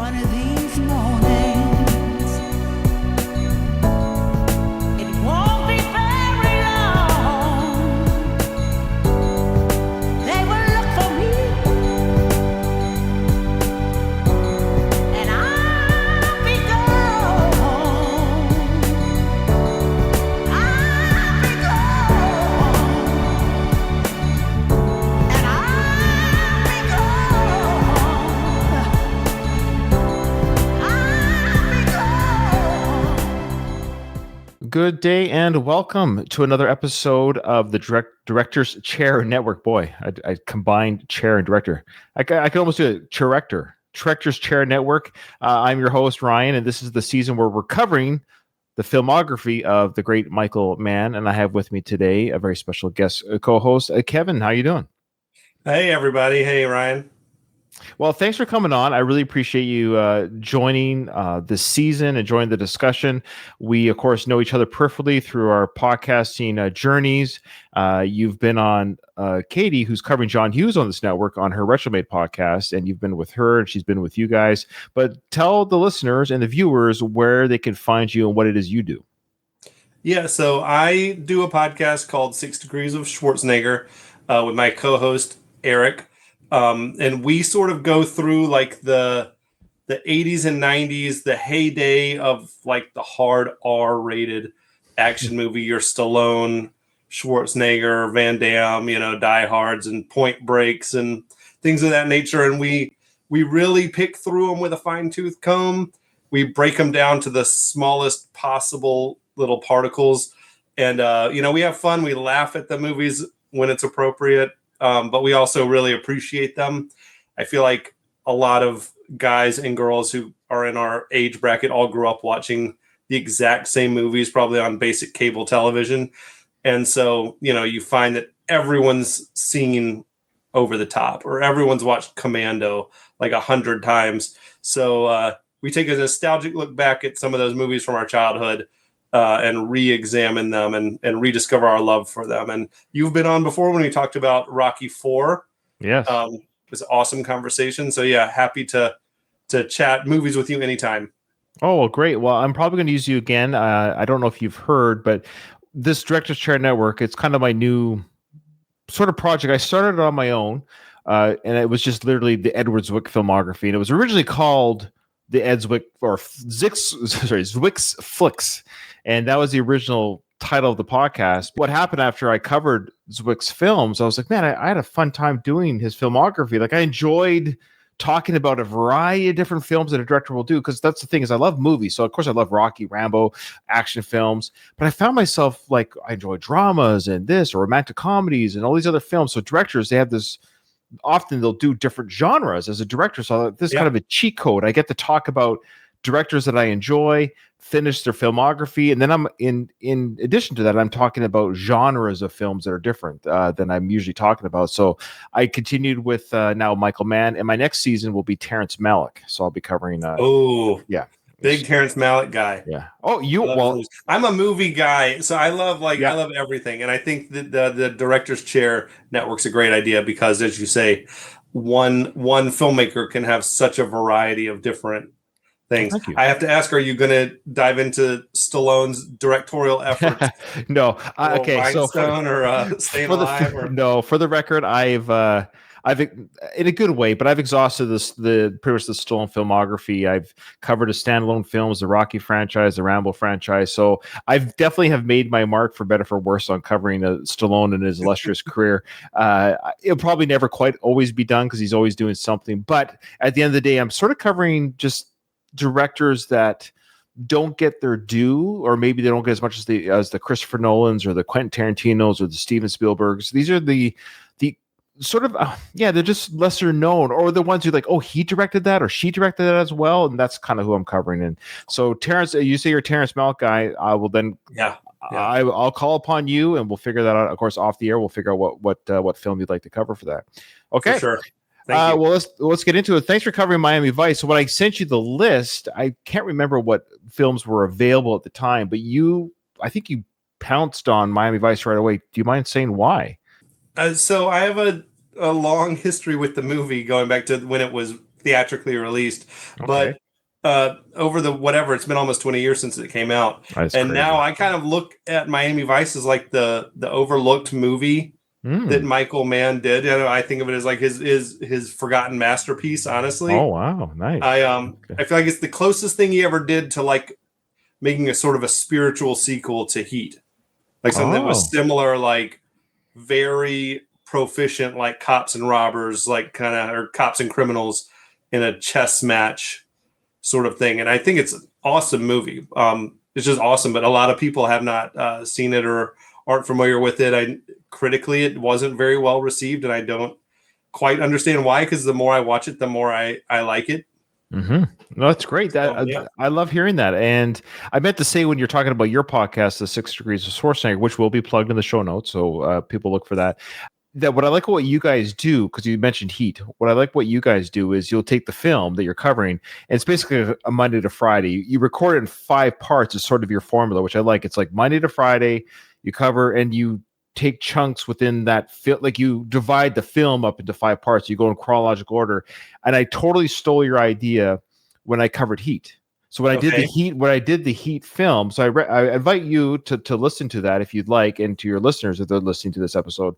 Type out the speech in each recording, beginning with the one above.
One of these mornings, it won't be very long. They will look for me, and I'll be gone. I'll be gone, and I'll be gone. Good day and welcome to another episode of the Director's Chair Network. Boy, I combined chair and director. I could almost do it. Director's Chair Network. I'm your host, Ryan, and this is the season where we're covering the filmography of the great Michael Mann. And I have with me today a very special guest co-host, Kevin. How you doing? Hey, everybody. Hey, Ryan. Well, thanks for coming on. I really appreciate you joining this season and joining the discussion. We, of course, know each other peripherally through our podcasting journeys. You've been on Katie, who's covering John Hughes on this network on her Retromade podcast, and you've been with her, and she's been with you guys. But tell the listeners and the viewers where they can find you and what it is you do. Yeah, so I do a podcast called 6 Degrees of Schwarzenegger with my co-host, Eric. And we sort of go through like the 80s and 90s, the heyday of like the hard R-rated action movie, your Stallone, Schwarzenegger, Van Damme, Die Hards and Point Breaks and things of that nature. And we really pick through them with a fine-tooth comb. We break them down to the smallest possible little particles. And, we have fun. We laugh at the movies when it's appropriate. But we also really appreciate them. I feel like a lot of guys and girls who are in our age bracket all grew up watching the exact same movies, probably on basic cable television. And so, you find that everyone's seen Over the Top or everyone's watched Commando like 100 times. So we take a nostalgic look back at some of those movies from our childhood and re-examine them and rediscover our love for them. And you've been on before when we talked about Rocky IV. Yes. It was an awesome conversation. So yeah, happy to chat movies with you anytime. Oh, well, great. Well, I'm probably going to use you again. I don't know if you've heard, but this Director's Chair Network, it's kind of my new sort of project. I started it on my own, and it was just literally the Edward Zwick filmography. And it was originally called the Ed Zwick or Zwick's Flicks. And that was the original title of the podcast. What happened after I covered Zwick's films, I was like, man, I had a fun time doing his filmography. Like I enjoyed talking about a variety of different films that a director will do, because that's the thing is I love movies. So of course I love Rocky, Rambo, action films, but I found myself like I enjoy dramas and this or romantic comedies and all these other films. So directors, they have this, often they'll do different genres as a director. So this is kind of a cheat code. I get to talk about directors that I enjoy, finish their filmography, and then I'm in addition to that, I'm talking about genres of films that are different than I'm usually talking about. So I continued with now Michael Mann, and my next season will be Terrence Malick. So I'll be covering. Big Terrence Malick guy. Yeah. Oh, I'm a movie guy, so I love I love everything, and I think that the Director's Chair Network's a great idea because, as you say, one filmmaker can have such a variety of different things. I have to ask, are you going to dive into Stallone's directorial efforts? No. Okay. Rhinestone or Staying Alive? No, for the record, I've in a good way, but I've exhausted pretty much the Stallone filmography. I've covered his standalone films, the Rocky franchise, the Rambo franchise. So I've definitely have made my mark, for better for worse, on covering Stallone and his illustrious career. It'll probably never quite always be done because he's always doing something. But at the end of the day, I'm sort of covering just directors that don't get their due, or maybe they don't get as much as the Christopher Nolans or the Quentin Tarantinos or the Steven Spielbergs. These are the sort of they're just lesser known, or the ones who like, oh, he directed that or she directed that as well, and that's kind of who I'm covering. And so Terrence, you say you're a Terrence Malick guy, I will then I'll call upon you and we'll figure that out. Of course, off the air, we'll figure out what film you'd like to cover for that. Okay, for sure. Well, let's get into it. Thanks for covering Miami Vice. So when I sent you the list, I can't remember what films were available at the time, but I think you pounced on Miami Vice right away. Do you mind saying why? So I have a long history with the movie, going back to when it was theatrically released. Okay. But over the whatever, it's been almost 20 years since it came out. That's And crazy. now I kind of look at Miami Vice as like the overlooked movie that Michael Mann did. You know, I think of it as like his forgotten masterpiece, honestly. Oh wow, nice. I feel like it's the closest thing he ever did to like making a sort of a spiritual sequel to Heat. Like something that was similar, like very proficient, like cops and robbers, like kind of, or cops and criminals in a chess match sort of thing. And I think it's an awesome movie. It's just awesome, but a lot of people have not seen it or aren't familiar with it. Critically, it wasn't very well received, and I don't quite understand why, because the more I watch it, the more I like it. Mm-hmm. No, that's great. I love hearing that. And I meant to say, when you're talking about your podcast, the 6 Degrees of Schwarzenegger, which will be plugged in the show notes, so people look for that. That what I like what you guys do, because you mentioned Heat. What I like what you guys do is you'll take the film that you're covering, and it's basically a Monday to Friday. You record it in 5 parts as sort of your formula, which I like. It's like Monday to Friday, you cover, and you take chunks within that film, like you divide the film up into 5 parts. You go in chronological order, and I totally stole your idea when I covered Heat. So when I did the Heat film, so I invite you to listen to that if you'd like, and to your listeners if they're listening to this episode,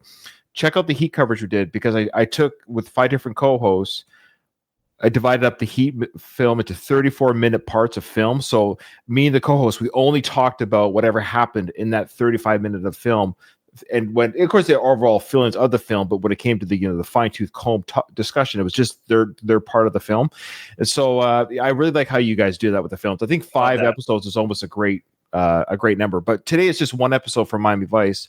check out the Heat coverage we did, because I took, with 5 different co-hosts, I divided up the Heat film into 34-minute parts of film. So me and the co-host, we only talked about whatever happened in that 35 minutes of film. And when, of course, the overall feelings of the film, but when it came to the fine-tooth comb discussion, it was just they're part of the film. And so I really like how you guys do that with the films. I think 5 episodes is almost a great number. But today it's just 1 episode from Miami Vice,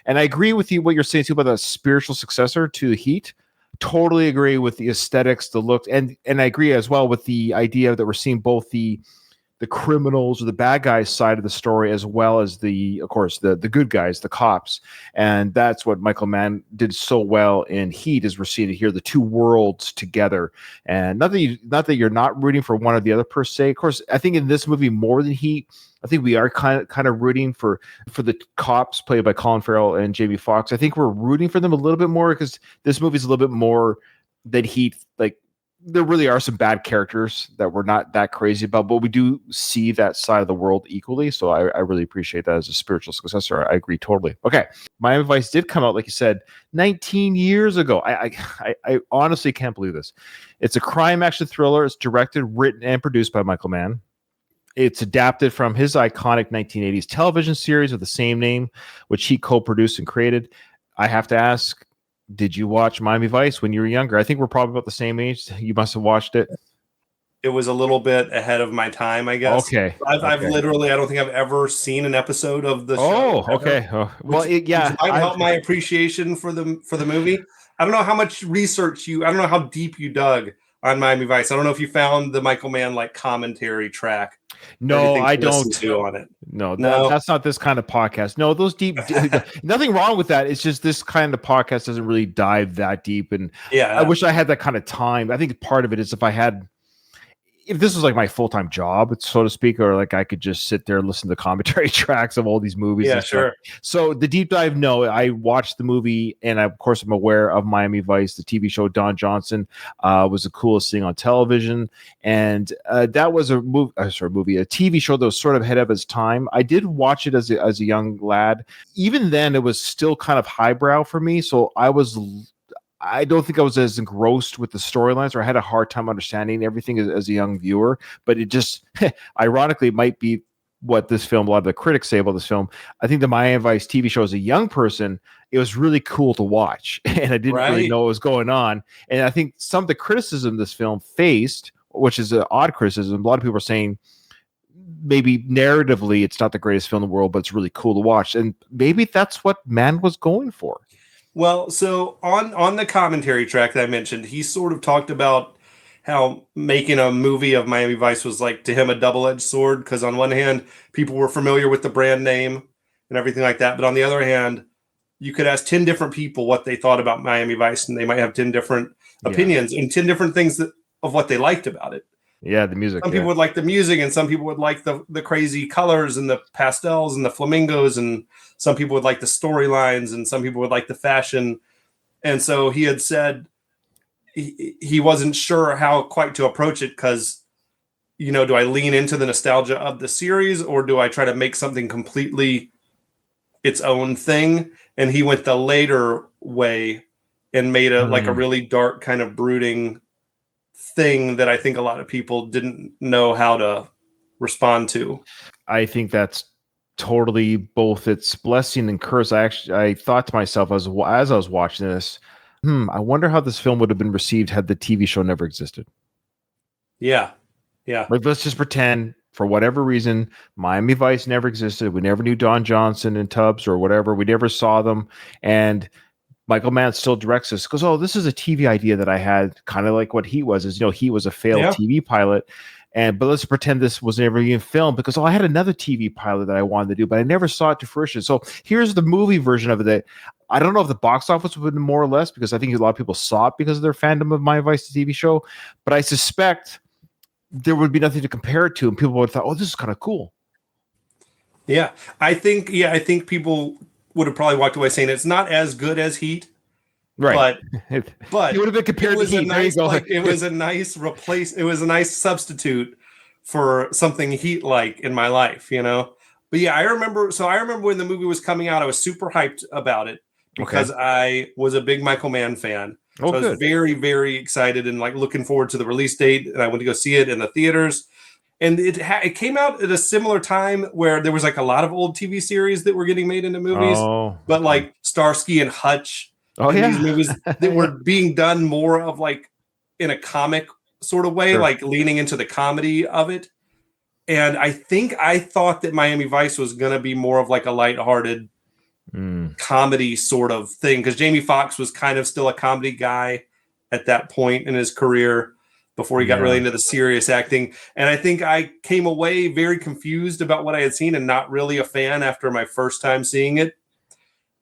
and I agree with you what you're saying too about the spiritual successor to Heat. Totally agree with the aesthetics, the looks, and I agree as well with the idea that we're seeing both the criminals or the bad guys side of the story, as well as of course the good guys, the cops. And that's what Michael Mann did so well in Heat, is we're seeing it here, the 2 worlds together. And not that you're not rooting for one or the other per se. Of course, I think in this movie more than Heat, I think we are kind of rooting for the cops played by Colin Farrell and Jamie Foxx. I think we're rooting for them a little bit more, because this movie's a little bit more than Heat. Like, there really are some bad characters that we're not that crazy about, but we do see that side of the world equally. So I really appreciate that as a spiritual successor. I agree totally. Okay. Miami Vice did come out, like you said, 19 years ago. I honestly can't believe this. It's a crime action thriller. It's directed, written, and produced by Michael Mann. It's adapted from his iconic 1980s television series of the same name, which he co-produced and created. I have to ask, did you watch Miami Vice when you were younger? I think we're probably about the same age. You must have watched it. It was a little bit ahead of my time, I guess. Okay. I've literally, I don't think I've ever seen an episode of the show. Oh, okay. Well, which might help my appreciation for the movie. I don't know how much research I don't know how deep you dug on Miami Vice. I don't know if you found the Michael Mann like commentary track. No, I don't. On it. No, that's not this kind of podcast. No, those deep, nothing wrong with that. It's just this kind of podcast doesn't really dive that deep. And I wish I had that kind of time. I think part of it is if this was like my full-time job, so to speak, or like I could just sit there and listen to commentary tracks of all these movies. Yeah, sure. So the deep dive, no, I watched the movie, and of course I'm aware of Miami Vice, the TV show. Don Johnson was the coolest thing on television, and that was a TV show that was sort of ahead of its time. I did watch it as a young lad. Even then, it was still kind of highbrow for me, so I don't think I was as engrossed with the storylines, or I had a hard time understanding everything as a young viewer. But it just, ironically, it might be what this film, a lot of the critics say about this film. I think the Miami Vice TV show, as a young person, it was really cool to watch, and I didn't really know what was going on. And I think some of the criticism this film faced, which is an odd criticism, a lot of people are saying maybe narratively it's not the greatest film in the world, but it's really cool to watch. And maybe that's what Mann was going for. Well, so on the commentary track that I mentioned, he sort of talked about how making a movie of Miami Vice was like to him a double-edged sword, because on one hand, people were familiar with the brand name and everything like that, but on the other hand, you could ask 10 different people what they thought about Miami Vice, and they might have 10 different opinions and 10 different things of what they liked about it. Yeah, the music. Some people would like the music, and some people would like the crazy colors and the pastels and the flamingos, and some people would like the storylines, and some people would like the fashion. And so he had said he wasn't sure how quite to approach it because, do I lean into the nostalgia of the series or do I try to make something completely its own thing? And he went the later way and made a really dark kind of brooding thing that I think a lot of people didn't know how to respond to. I think that's totally both its blessing and curse. I thought to myself as I was watching this, I wonder how this film would have been received had the TV show never existed. Yeah. Like, let's just pretend for whatever reason, Miami Vice never existed. We never knew Don Johnson and Tubbs or whatever. We never saw them. And Michael Mann still directs us. Goes, oh, this is a TV idea that I had, kind of like what Heat was. Heat was a failed TV pilot. But let's pretend this was never even filmed because I had another TV pilot that I wanted to do, but I never saw it to fruition. So here's the movie version of it. That I don't know if the box office would have been more or less, because I think a lot of people saw it because of their fandom of Miami Vice, the TV show. But I suspect there would be nothing to compare it to, and people would have thought, "Oh, this is kind of cool." Yeah, I think people would have probably walked away saying it's not as good as Heat, right? But it would have been compared to Heat. It was a nice It was a nice substitute for something Heat-like in my life, But yeah, I remember when the movie was coming out, I was super hyped about it because I was a big Michael Mann fan. Oh, so I was very, very excited and looking forward to the release date, and I went to go see it in the theaters. And it came out at a similar time where there was a lot of old TV series that were getting made into movies, but Starsky and Hutch. These movies that were being done more of in a comic sort of way, leaning into the comedy of it. And I thought that Miami Vice was going to be more of a lighthearted comedy sort of thing, because Jamie Foxx was kind of still a comedy guy at that point in his career before he got really into the serious acting. And I think I came away very confused about what I had seen and not really a fan after my first time seeing it.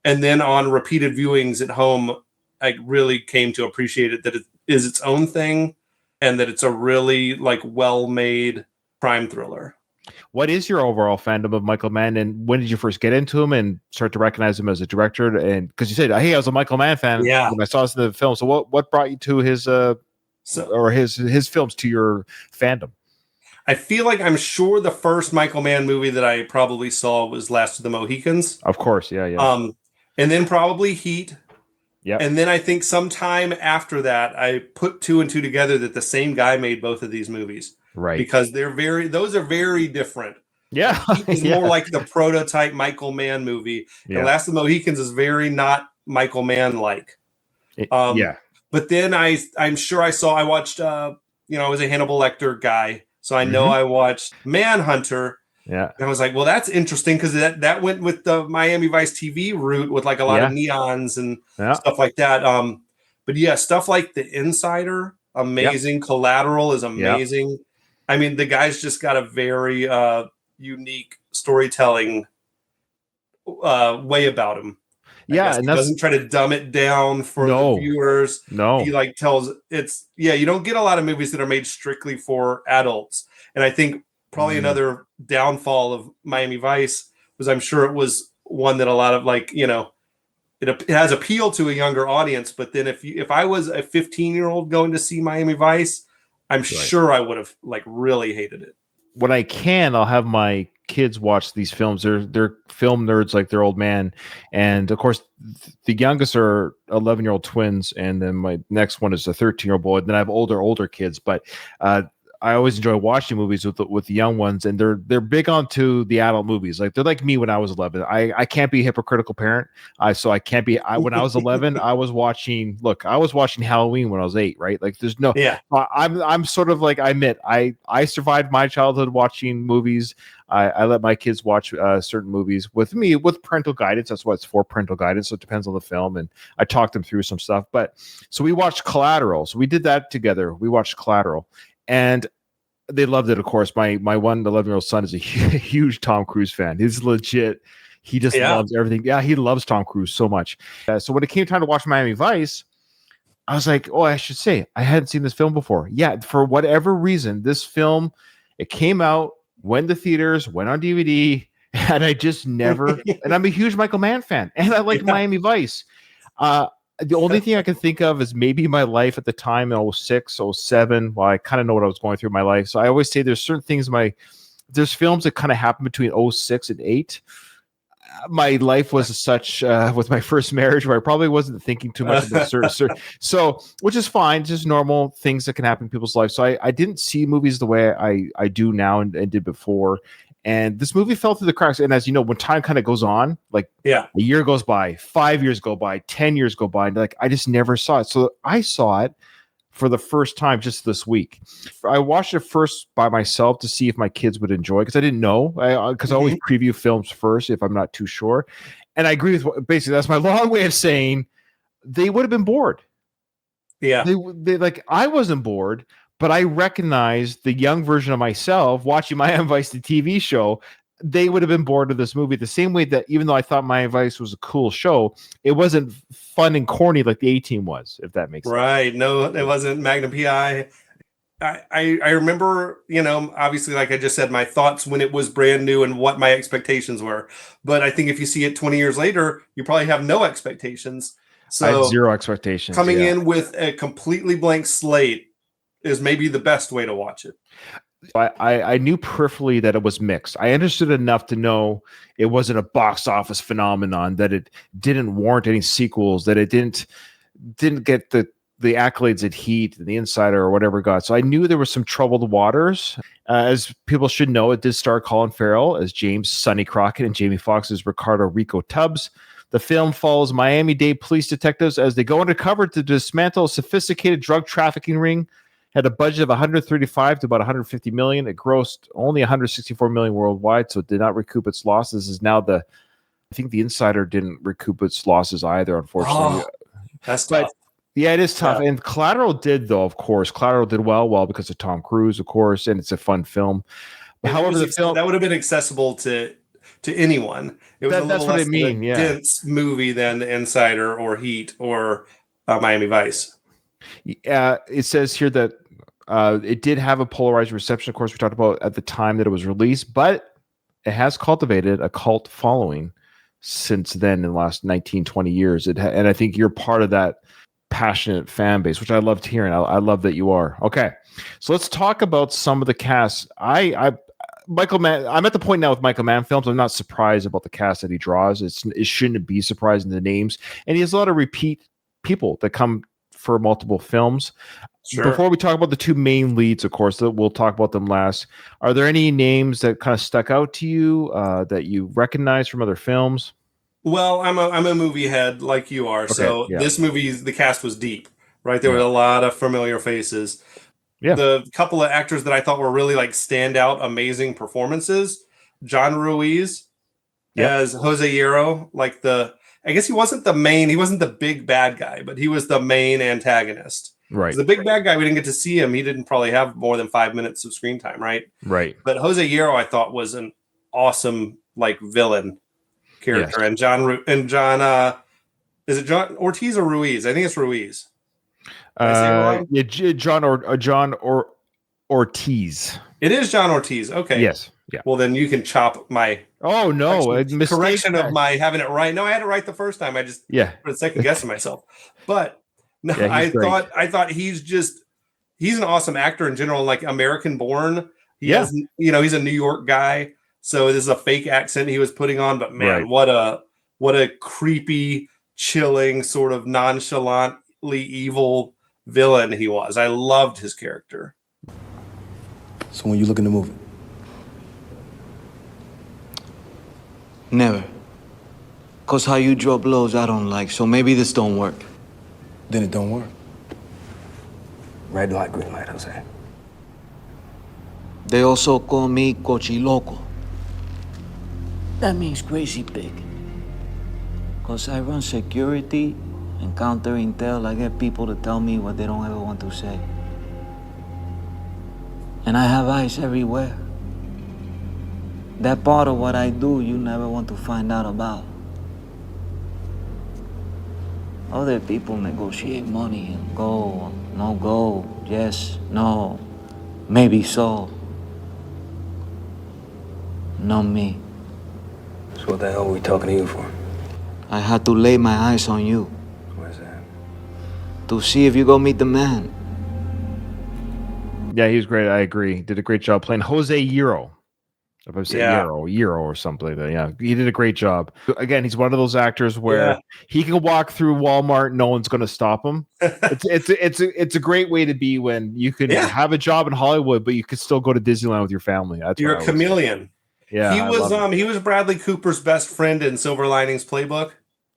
And then on repeated viewings at home, I really came to appreciate it, that it is its own thing and that it's a really well-made crime thriller. What is your overall fandom of Michael Mann, and when did you first get into him and start to recognize him as a director? And because you said, "Hey, I was a Michael Mann fan when I saw this in the film." So what brought you to his his films, to your fandom? I feel like I'm sure the first Michael Mann movie that I probably saw was Last of the Mohicans. Of course, yeah. And then probably Heat. Yeah. And then I think sometime after that, I put two and two together that the same guy made both of these movies. Right. Because those are very different. Yeah. It's more like the prototype Michael Mann movie. Yeah. And Last of the Mohicans is very not Michael Mann-like. But then I'm sure I watched, I was a Hannibal Lecter guy. So I know I watched Manhunter. Yeah. And I was like, well, that's interesting because that went with the Miami Vice TV route with a lot of neons and stuff like that. But yeah, stuff like The Insider, amazing. Yep. Collateral is amazing. Yep. I mean, the guy's just got a very unique storytelling way about him. Yeah, and he doesn't try to dumb it down for the viewers. No, he tells you don't get a lot of movies that are made strictly for adults. And I think probably another downfall of Miami Vice was, I'm sure it was one that a lot of it has appeal to a younger audience. But then if I was a 15-year-old going to see Miami Vice, I'm sure I would have really hated it. When I can, I'll have my kids watch these films. They're film nerds like their old man. And of course, the youngest are 11-year-old twins. And then my next one is a 13-year-old boy. And then I have older kids. But I always enjoy watching movies with the young ones, and they're big onto the adult movies. They're like me when I was 11. I can't be a hypocritical parent. So I can't be. When I was 11, I was watching Halloween when I was 8. Right? There's no. Yeah. I'm sort of I admit I survived my childhood watching movies. I let my kids watch certain movies with me with parental guidance. That's why it's for parental guidance. So it depends on the film, and I talked them through some stuff. But so we watched Collateral. So we did that together. We watched Collateral. And they loved it, of course. My 11-year-old son is a huge Tom Cruise fan. He's legit. He just loves everything. Yeah, he loves Tom Cruise so much. So when it came time to watch Miami Vice, I was like, oh, I should say, I hadn't seen this film before. Yeah, for whatever reason, this film, it came out, went to theaters, went on DVD, and I just never, and I'm a huge Michael Mann fan, and I like Miami Vice. The only thing I can think of is maybe my life at the time in 06, 07. Well, I kind of know what I was going through in my life. So I always say there's certain things there's films that kind of happen between 06 and 8. My life was such with my first marriage where I probably wasn't thinking too much about certain so, which is fine, just normal things that can happen in people's lives. So I didn't see movies the way I do now and did before. And this movie fell through the cracks. And as you know, when time kind of goes on, like a year goes by, 5 years go by, 10 years go by, and like I just never saw it. So I saw it for the first time just this week. I watched it first by myself to see if my kids would enjoy it because I didn't know. Because I always preview films first if I'm not too sure. And I agree with basically that's my long way of saying they would have been bored. Yeah, they like I wasn't bored. But I recognized the young version of myself watching My Advice, the TV show. They would have been bored of this movie the same way that even though I thought My Advice was a cool show, it wasn't fun and corny like the A-Team was, if that makes sense. Right. No, it wasn't Magnum PI. I remember, obviously, like I just said, my thoughts when it was brand new and what my expectations were. But I think if you see it 20 years later, you probably have no expectations. So I have zero expectations. Coming in with a completely blank slate is maybe the best way to watch it. I knew peripherally that it was mixed. I understood enough to know it wasn't a box office phenomenon, that it didn't warrant any sequels, that it didn't get the accolades at Heat and The Insider or whatever it got. So I knew there was some troubled waters. As people should know, it did star Colin Farrell as James Sonny Crockett and Jamie Foxx as Ricardo Rico Tubbs. The film follows Miami-Dade police detectives as they go undercover to dismantle a sophisticated drug trafficking ring. Had a budget of 135 to about 150 million. It grossed only 164 million worldwide, so it did not recoup its losses. Is now I think The Insider didn't recoup its losses either, unfortunately. That's tough. Yeah, it is tough. Yeah. And Collateral did, though, of course. Collateral did well because of Tom Cruise, of course, and it's a fun film. However, the film that would have been accessible to anyone. It was that's what I mean. Yeah, dense movie than The Insider or Heat or Miami Vice. It says here that it did have a polarized reception. Of course, we talked about at the time that it was released, but it has cultivated a cult following since then in the last 19, 20 years. And I think you're part of that passionate fan base, which I loved hearing. I love that you are. Okay, so let's talk about some of the cast. Michael Mann, I'm at the point now with Michael Mann films. I'm not surprised about the cast that he draws. It shouldn't be surprising, the names. And he has a lot of repeat people that come for multiple films. Sure. Before we talk about the two main leads, of course, we'll talk about them last. Are there any names that kind of stuck out to you that you recognize from other films? Well, I'm a movie head like you are. Okay, so This movie, the cast was deep, right? There were a lot of familiar faces. Yeah. The couple of actors that I thought were really like standout, amazing performances. John Ruiz as Jose Hierro, I guess he wasn't the big bad guy, but he was the main antagonist. Right. The big bad guy, we didn't get to see him. He didn't probably have more than 5 minutes of screen time, right? Right. But Jose Hierro, I thought, was an awesome villain character. Yes. And John, is it John Ortiz or Ruiz? I think it's Ruiz. John Ortiz. It is John Ortiz. Okay. Yes. Yeah. Well, then you can chop my correction of my having it right. No, I had it right the first time. I just put a second guessing myself. But no, I thought he's an awesome actor in general, like American Born. He's a New York guy, so this is a fake accent he was putting on. But man, what a creepy, chilling, sort of nonchalantly evil villain he was. I loved his character. So when you look in the movie. Never. Cause how you draw blows I don't like, so maybe this don't work. Then it don't work. Red light, green light, Jose. They also call me Cochiloco. That means crazy pig. Cause I run security and counter intel. I get people to tell me what they don't ever want to say. And I have eyes everywhere. That part of what I do, you never want to find out about. Other people negotiate money and go, no go, yes, no, maybe so. Not me. So what the hell are we talking to you for? I had to lay my eyes on you. Where's that? to see if you go meet the man. Yeah, he was great. I agree. Did a great job playing Jose Euro. If I say Yeah. Euro or something like that. Yeah, he did a great job. Again, he's one of those actors where he can walk through Walmart, no one's going to stop him. It's a great way to be when you can have a job in Hollywood, but you could still go to Disneyland with your family. That's You're a chameleon. Yeah, he was Bradley Cooper's best friend in Silver Linings Playbook.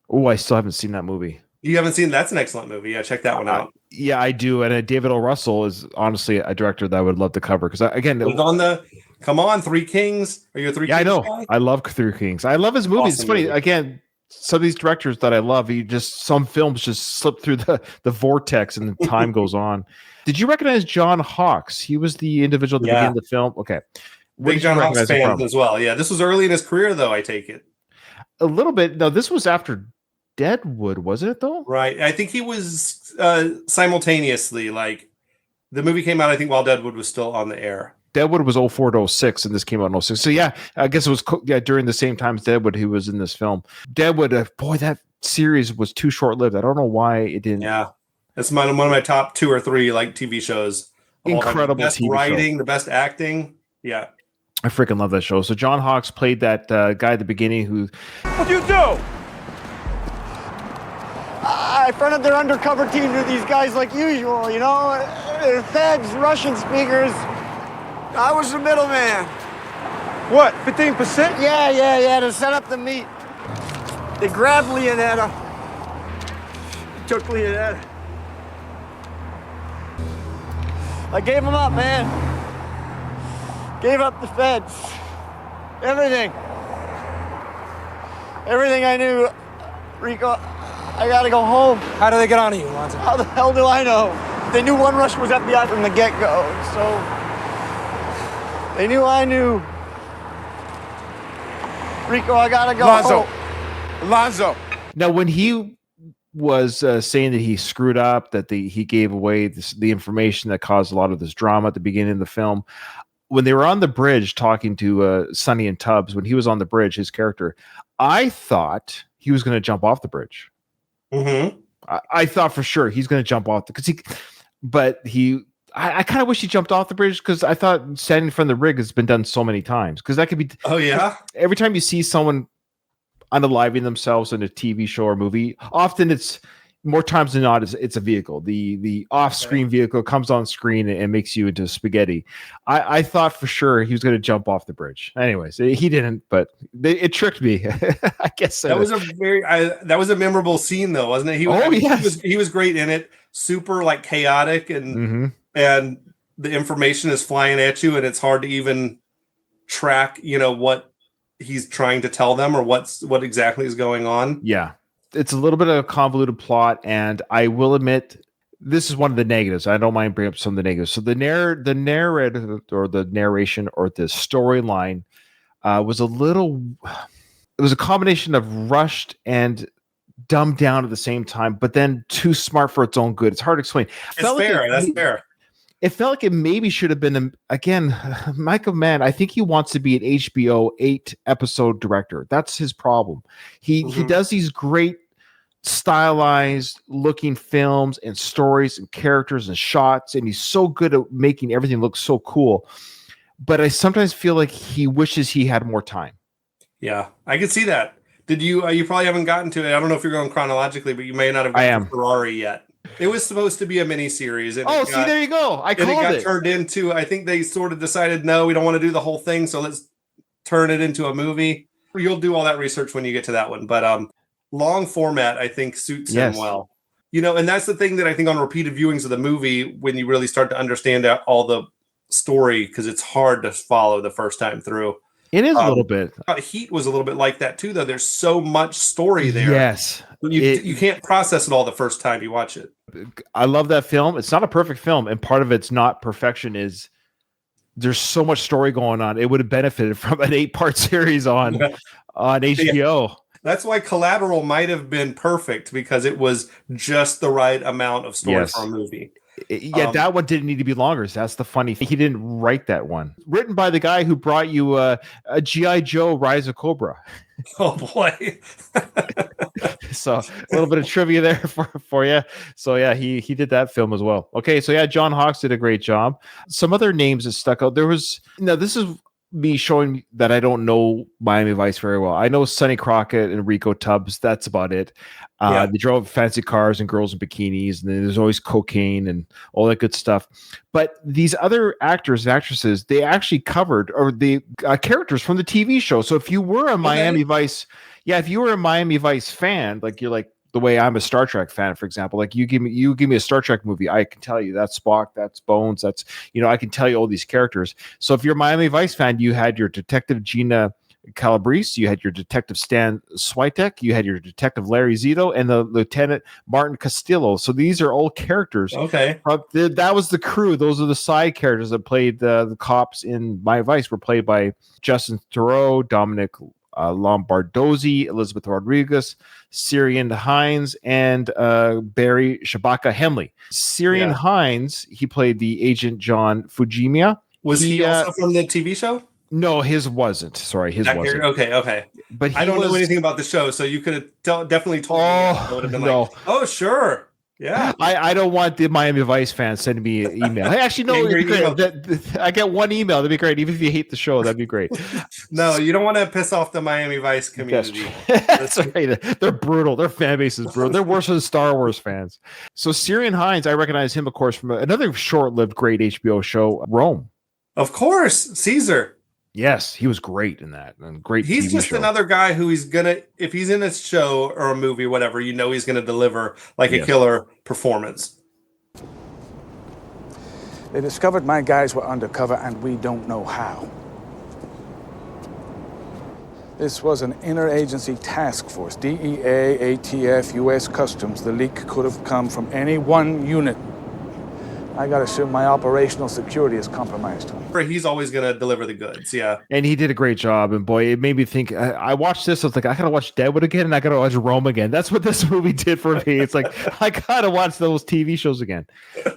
Oh, I still haven't seen that movie. You haven't seen? That's an excellent movie. Yeah, check that one out. Yeah, I do. And David O. Russell is honestly a director that I would love to cover because again, it was on the. Come on, Three Kings. Are you a Three Kings? I know. Guy? I love Three Kings. I love his movies. Awesome it's funny. movie. Again, some of these directors that I love, some films just slip through the vortex and the time goes on. Did you recognize John Hawkes? He was the individual at the beginning of the film. Okay. Big John Hawkes fans as well. Yeah, this was early in his career, though, I take it. A little bit. No, this was after Deadwood, wasn't it, though? Right. I think he was simultaneously, like, the movie came out, I think, while Deadwood was still on the air. Deadwood was 04 to 06, and this came out in 06. So, yeah, I guess it was during the same time as Deadwood he was in this film. Deadwood, boy, that series was too short-lived. I don't know why it didn't. Yeah. That's one of my top 2 or 3, like, TV shows. Incredible the best TV writing, show. The best acting. Yeah. I freaking love that show. So John Hawkes played that guy at the beginning who... What'd you do? I fronted their undercover team to these guys like usual, you know? They're feds, Russian speakers. I was the middleman. What, 15%? Yeah, to set up the meet. They grabbed Leonetta. Took Leonetta. I gave them up, man. Gave up the feds. Everything. Everything I knew. Rico, I gotta go home. How do they get on to you, Lonzo? How the hell do I know? They knew One Rush was FBI from the get-go, so... They knew I knew. Rico, I gotta go. Lonzo. Now, when he was saying that he screwed up, that he gave away the information that caused a lot of this drama at the beginning of the film, when they were on the bridge talking to Sonny and Tubbs, when he was on the bridge, his character, I thought he was going to jump off the bridge. Mm-hmm. I thought for sure he's going to jump off I kind of wish he jumped off the bridge because I thought standing in front of the rig has been done so many times. Because that could be. Oh yeah. Every time you see someone unaliving themselves in a TV show or movie, often it's more times than not it's a vehicle. The off-screen vehicle comes on screen and makes you into spaghetti. I thought for sure he was going to jump off the bridge. Anyways, he didn't, but it tricked me. I guess that was a memorable scene though, wasn't it? He was great in it. Super like chaotic and the information is flying at you and it's hard to even track, what he's trying to tell them or what exactly is going on. Yeah. It's a little bit of a convoluted plot, and I will admit this is one of the negatives. I don't mind bringing up some of the negatives. So the narrator or the narration or the storyline was it was a combination of rushed and dumbed down at the same time, but then too smart for its own good. It's hard to explain. That's fair. It felt like it maybe should have been, again, Michael Mann, I think he wants to be an HBO 8-episode director. That's his problem. He does these great stylized looking films and stories and characters and shots, and he's so good at making everything look so cool. But I sometimes feel like he wishes he had more time. Yeah, I could see that. Did you? You probably haven't gotten to it. I don't know if you're going chronologically, but you may not have gotten to Ferrari yet. It was supposed to be a mini-series. There you go. It got turned into, I think they sort of decided, no, we don't want to do the whole thing, so let's turn it into a movie. You'll do all that research when you get to that one. But long format, I think, suits him well. And that's the thing that I think on repeated viewings of the movie, when you really start to understand all the story, because it's hard to follow the first time through. It is a little bit. Heat was a little bit like that too, though. There's so much story there. Yes. You can't process it all the first time you watch it. I love that film. It's not a perfect film, and part of it's not perfection is there's so much story going on. It would have benefited from an 8-part series on HBO. That's why Collateral might have been perfect, because it was just the right amount of story for a movie. Yeah, that one didn't need to be longer. So that's the funny thing. He didn't write that one. Written by the guy who brought you a G.I. Joe Rise of Cobra. Oh boy. So a little bit of trivia there for you. So yeah, he did that film as well. Okay, so yeah, John Hawkes did a great job. Some other names that stuck out. There was this is me showing that I don't know Miami Vice very well. I know Sonny Crockett and Rico Tubbs. That's about it. They drove fancy cars and girls in bikinis, and then there's always cocaine and all that good stuff. But these other actors and actresses, they actually covered or the characters from the TV show. So if you were a Miami Vice, if you were a Miami Vice fan, like you're like the way I'm a Star Trek fan, for example, like you give me a Star Trek movie, I can tell you that's Spock, that's Bones, that's I can tell you all these characters. So if you're a Miami Vice fan, you had your Detective Gina Calabrese, you had your Detective Stan Switek, you had your Detective Larry Zito, and the Lieutenant Martin Castillo. So these are all characters. Okay. That was the crew. Those are the side characters that played the cops in Miami Vice. Were played by Justin Theroux, Dominic Lombardozzi, Elizabeth Rodriguez, Syrian Hines, and Barry Shabaka Hemley. Syrian Hines, he played the agent John Fujimiya. Was he also from the TV show? No, his wasn't. Sorry, his wasn't. Okay. But I don't know anything about the show, so you could have definitely told me. I would have been like, oh, sure. Yeah. I don't want the Miami Vice fans sending me an email. I actually know I get one email. That'd be great. Even if you hate the show, that'd be great. No, you don't want to piss off the Miami Vice community. That's right. They're brutal. Their fan base is brutal. They're worse than Star Wars fans. So Syrian Hines, I recognize him, of course, from another short-lived great HBO show, Rome. Of course, Caesar. Yes, he was great in that. And great. He's TV just show. another guy who if he's in a show or a movie, whatever, he's gonna deliver like a killer performance. They discovered my guys were undercover and we don't know how. This was an interagency task force, DEA, ATF, US Customs. The leak could have come from any one unit. I gotta assume my operational security is compromised. He's always gonna deliver the goods, yeah. And he did a great job. And boy, it made me think. I watched this. I was like, I gotta watch Deadwood again, and I gotta watch Rome again. That's what this movie did for me. It's like I gotta watch those TV shows again.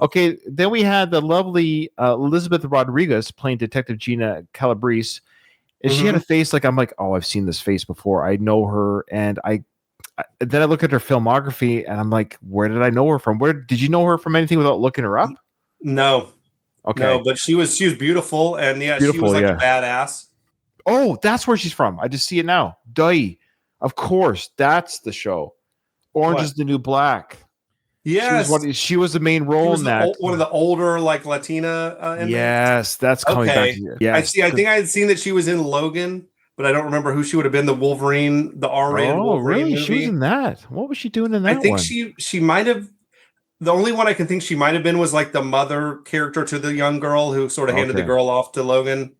Okay, then we had the lovely Elizabeth Rodriguez playing Detective Gina Calabrese, and she had a face like I'm like, oh, I've seen this face before. I know her, and then I look at her filmography, and I'm like, where did I know her from? Where did you know her from? Anything without looking her up? No. Okay. No, but she was beautiful, and she was like a badass. Oh, that's where she's from. I just see it now. Duh. Of course, that's the show. Orange is the New Black. Yes. She was the main role in that. One of the older Latina yes, that's coming back to you. Yeah. I think I had seen that she was in Logan, but I don't remember who she would have been. The Wolverine, the R-rated Wolverine movie. She was in that. What was she doing in that? I think she might have. The only one I can think she might have been was like the mother character to the young girl who sort of handed the girl off to Logan.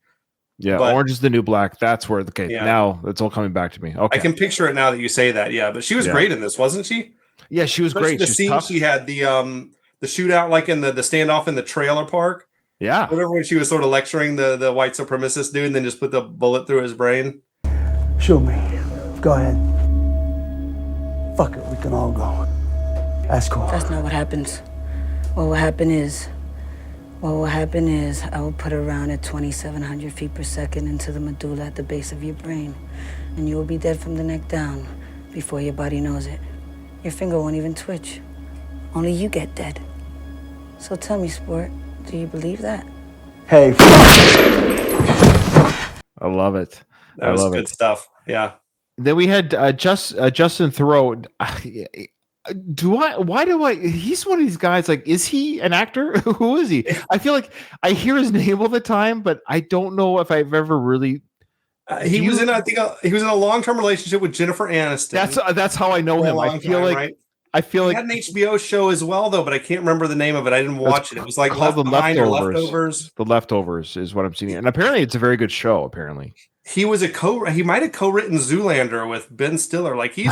Yeah, but Orange is the New Black. That's where now it's all coming back to me. Okay, I can picture it now that you say that. Yeah, but she was great in this, wasn't she? Yeah, she was great. The scene she had the shootout like in the standoff in the trailer park. Yeah, whatever, when she was sort of lecturing the white supremacist dude, and then just put the bullet through his brain. Shoot me. Go ahead. Fuck it, we can all go. That's cool. That's not what happens. What will happen is I will put a round at 2,700 feet per second into the medulla at the base of your brain, and you will be dead from the neck down before your body knows it. Your finger won't even twitch. Only you get dead. So tell me, sport, do you believe that? Hey. I love it. That was good stuff. Yeah. Then we had Justin Theroux. He's one of these guys, like, is he an actor? Who is he? I feel like I hear his name all the time, but I don't know if I've ever really. He was in a long-term relationship with Jennifer Aniston. That's how I know him. I feel like he had an HBO show as well, though, but I can't remember the name of it. I didn't watch it. It was like Left Behind or Leftovers. The Leftovers is what I'm seeing, and apparently it's a very good show. Apparently. He was he might have co-written Zoolander with Ben Stiller. Like he's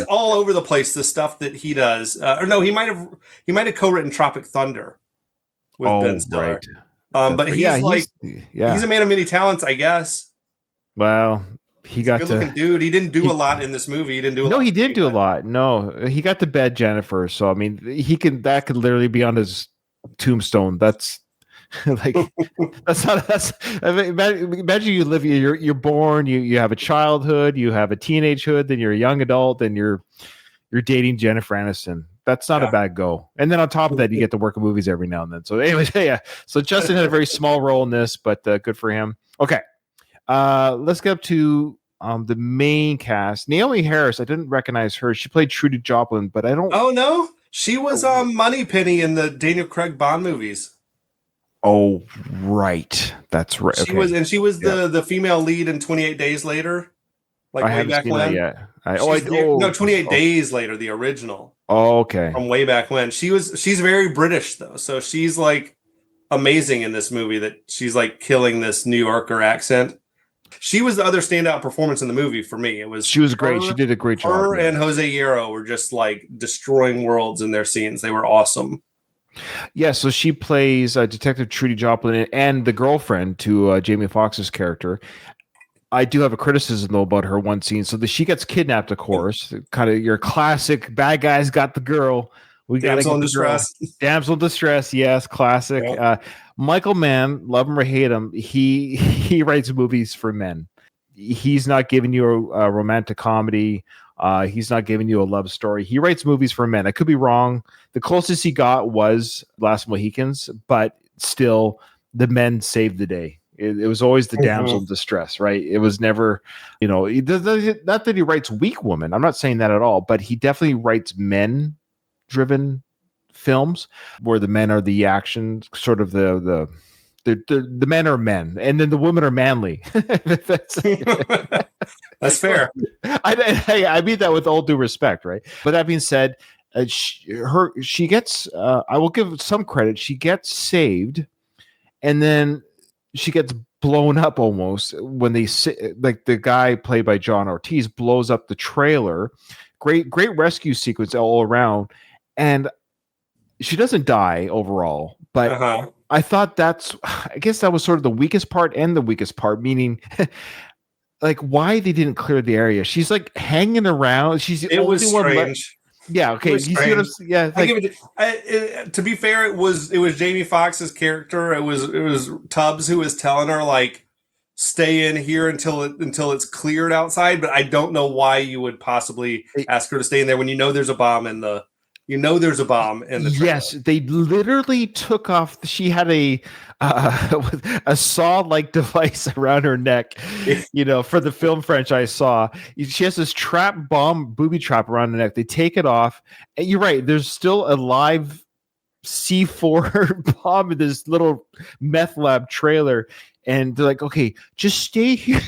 all over the place. The stuff that he does, he might have co-written Tropic Thunder with Ben Stiller. Right. But he's a man of many talents, I guess. Well, he got a good-looking dude. He didn't do a lot in this movie. He didn't do a lot. No, he didn't do a lot. No, he got to bed Jennifer. So I mean, that could literally be on his Tombstone. That's like that's not that's. I mean, imagine you live. You're born. You have a childhood. You have a teenagehood. Then you're a young adult. Then you're dating Jennifer Aniston. That's not a bad go. And then on top of that, you get to work in movies every now and then. So anyways, yeah. So Justin had a very small role in this, but good for him. Okay, let's get up to the main cast. Naomie Harris. I didn't recognize her. She played Trudy Joplin, but I don't. Oh no, she was Moneypenny in the Daniel Craig Bond movies. Oh right, that's right. She was the female lead in 28 Days Later. Like I way haven't back seen when. that yet. No, 28 Days Later, the original. Oh, okay. From way back when. She's very British though, so she's like amazing in this movie. That she's like killing this New Yorker accent. She was the other standout performance in the movie for me. She was great. She did a great job. Her and Jose Hierro were just like destroying worlds in their scenes. They were awesome. Yeah, so she plays Detective Trudy Joplin and the girlfriend to Jamie Foxx's character. I do have a criticism though about her one scene. So she gets kidnapped, of course. Kind of your classic bad guys got the girl. We got Damsel in Distress. Damsel in Distress, yes, classic. Yep. Michael Mann, love him or hate him, he writes movies for men. He's not giving you a romantic comedy. He's not giving you a love story. He writes movies for men. I could be wrong. The closest he got was Last Mohicans, but still, the men saved the day. It was always the damsel in distress, right? It was never, not that he writes weak women. I'm not saying that at all, but he definitely writes men-driven films where the men are the action, sort of the men are men, and then the women are manly. That's fair. I mean that with all due respect, right? But that being said, she gets. I will give some credit. She gets saved, and then she gets blown up almost when like the guy played by John Ortiz blows up the trailer. Great rescue sequence all around, and she doesn't die overall, but I thought I guess that was sort of the weakest part and the weakest part, meaning like why they didn't clear the area. She's like hanging around. It was strange. Yeah. Okay. You see what yeah. Like, to be fair, it was Jamie Foxx's character. It was Tubbs who was telling her like, stay in here until it's cleared outside. But I don't know why you would possibly ask her to stay in there when there's a bomb in the. There's a bomb in the trailer. Yes, they literally took off. She had a saw-like device around her neck. For the film franchise Saw, she has this booby trap around the neck. They take it off, and you're right. There's still a live C4 bomb in this little meth lab trailer. And they're like, okay, just stay here,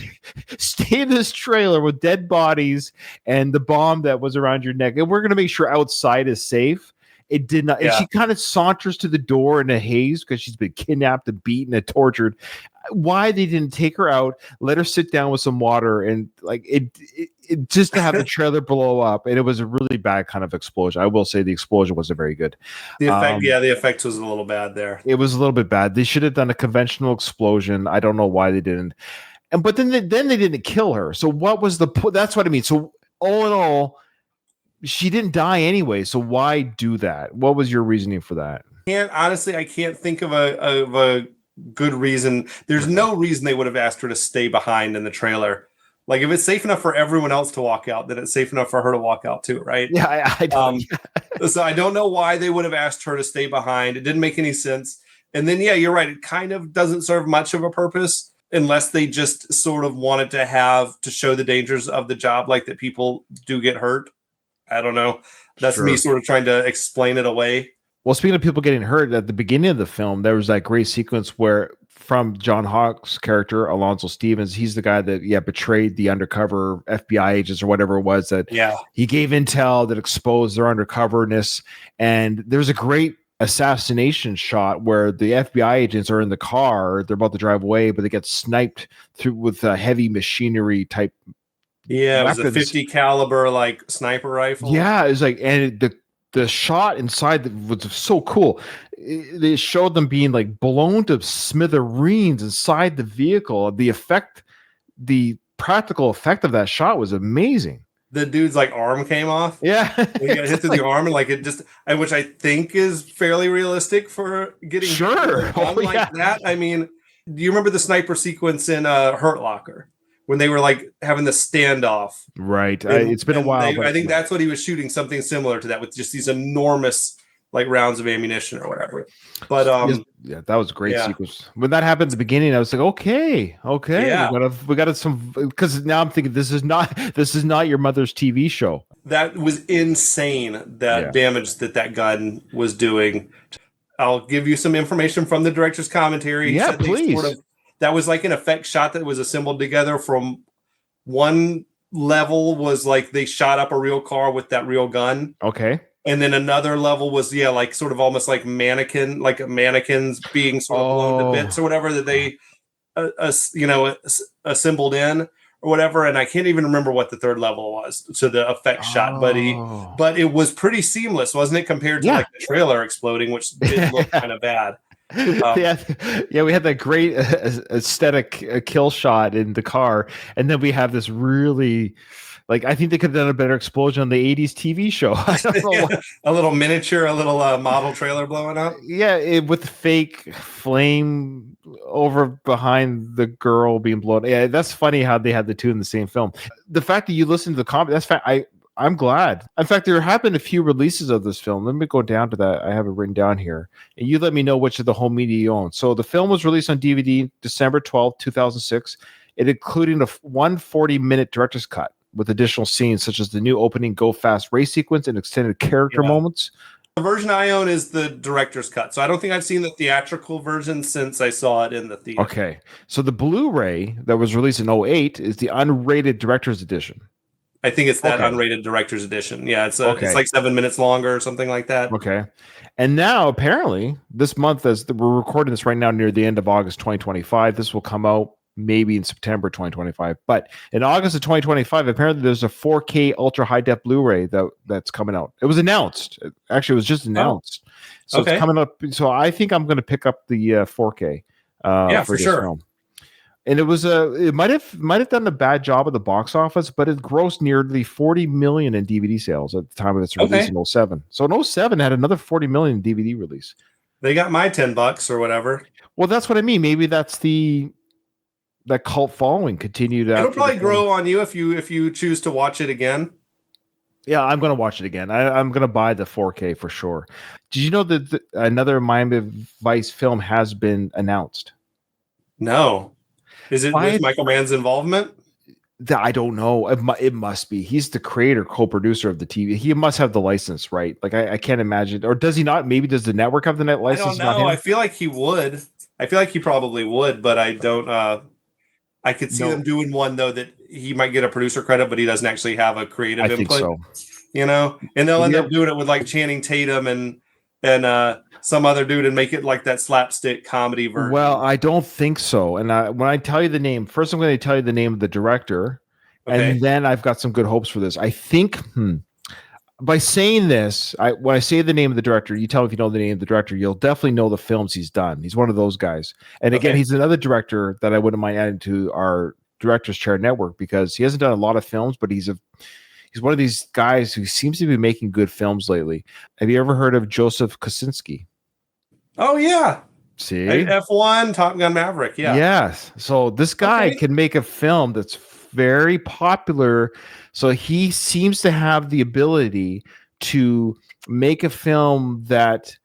stay in this trailer with dead bodies and the bomb that was around your neck. And we're going to make sure outside is safe. It did not. Yeah. And she kind of saunters to the door in a haze because she's been kidnapped and beaten and tortured. Why they didn't take her out, let her sit down with some water, and like it just to have the trailer blow up. And it was a really bad kind of explosion. I will say the explosion wasn't very good. The effect, the effect was a little bad there. It was a little bit bad. They should have done a conventional explosion. I don't know why they didn't. But then they didn't kill her. So what was the point? That's what I mean. So all in all, she didn't die anyway. So why do that? What was your reasoning for that? I can't think of a good reason. There's no reason they would have asked her to stay behind in the trailer. Like if it's safe enough for everyone else to walk out, then it's safe enough for her to walk out too, right? Yeah, I don't. So I don't know why they would have asked her to stay behind. It didn't make any sense. And then you're right. It kind of doesn't serve much of a purpose unless they just sort of wanted to show the dangers of the job, like that people do get hurt. I don't know. That's me sort of trying to explain it away. Well, speaking of people getting hurt, at the beginning of the film, there was that great sequence where from John Hawke's character, Alonzo Stevens, he's the guy that betrayed the undercover FBI agents or whatever it was that he gave intel that exposed their undercoverness. And there's a great assassination shot where the FBI agents are in the car, they're about to drive away, but they get sniped through with heavy machinery type. Yeah, weapons. It was a 50 caliber like sniper rifle. Yeah, it's like, and the shot inside was so cool. They showed them being like blown to smithereens inside the vehicle. The practical effect of that shot was amazing. the dude's like arm came off. Yeah. He got hit through the arm, and like it just, which I think is fairly realistic for getting hit with Sure. a gun Oh, like yeah. that. I mean, do you remember the sniper sequence in Hurt Locker when they were like having the standoff? Right. And- It's been a and while. I think that's what he was shooting, something similar to that, with just these enormous like rounds of ammunition or whatever. But yeah, that was a great yeah. sequence. When that happened at the beginning, I was like, okay, Yeah. we got some, because now I'm thinking this is not your mother's TV show. that was insane, that Yeah. damage that gun was doing. I'll give you some information from the director's commentary. He Yeah, said they please. that was like an effect shot that was assembled together from one level was like they shot up a real car with that real gun. Okay. And then another level was, like sort of almost like mannequins being sort of blown to bits or whatever, that they, assembled in or whatever. And I can't even remember what the third level was to the effect shot, but it was pretty seamless, wasn't it? Compared to Yeah. like the trailer exploding, which did look kind of bad. Yeah, we had that great aesthetic kill shot in the car, and then we have this really, like, I think they could have done a better explosion on the 80s TV show. I don't know why. A little miniature, a little model trailer blowing up. Yeah, with fake flame over behind the girl being blown. Yeah, that's funny how they had the two in the same film. The fact that you listen to the comment, I'm glad. In fact, there have been a few releases of this film. Let me go down to that. I have it written down here. And you let me know which of the home media you own. So the film was released on DVD December 12th, 2006. It including a 140-minute director's cut with additional scenes such as the new opening Go Fast race sequence and extended character moments. The version I own is the director's cut. So I don't think I've seen the theatrical version since I saw it in the theater. Okay. So the Blu-ray that was released in 2008 is the unrated director's edition. I think it's that Okay. unrated director's edition. Yeah, it's Okay. it's like 7 minutes longer or something like that. Okay. And now, apparently, this month, we're recording this right now near the end of August 2025, this will come out maybe in September 2025. But in August of 2025, apparently there's a 4K ultra high def Blu-ray that's coming out. It was announced. Actually, it was just announced. So okay. it's coming up. So I think I'm going to pick up the 4K. For this sure. film. And it might have done a bad job at the box office, but it grossed nearly 40 million in DVD sales at the time of its release in 2007. So in 2007 had another 40 million DVD release. They got my $10 or whatever. Well, that's what I mean. Maybe that's that cult following continued. It'll after probably the film. grow on you if you choose to watch it again. Yeah, I'm going to watch it again. I'm going to buy the 4K for sure. Did you know that another Miami Vice film has been announced? No. Is it with Michael Mann's involvement? I don't know. It must be. He's the creator, co-producer of the TV. He must have the license, right? Like I can't imagine. Or does he not? Maybe does the network have the net license? I don't know. I feel like he would. I feel like he probably would, but I don't. I could see them doing one though that he might get a producer credit, but he doesn't actually have a creative input. I think so. You know, and they'll end up doing it with like Channing Tatum and some other dude and make it like that slapstick comedy version. Well, I don't think so. And when I tell you the name, first I'm going to tell you the name of the director, and then I've got some good hopes for this. I think by saying this, when I say the name of the director, you tell me if you know the name of the director, you'll definitely know the films he's done. He's one of those guys. And again, he's another director that I wouldn't mind adding to our Director's Chair network because he hasn't done a lot of films, but he's one of these guys who seems to be making good films lately. Have you ever heard of Joseph Kosinski? Oh yeah. See? F1, Top Gun Maverick. Yeah. Yes. So this guy can make a film that's very popular. So he seems to have the ability to make a film that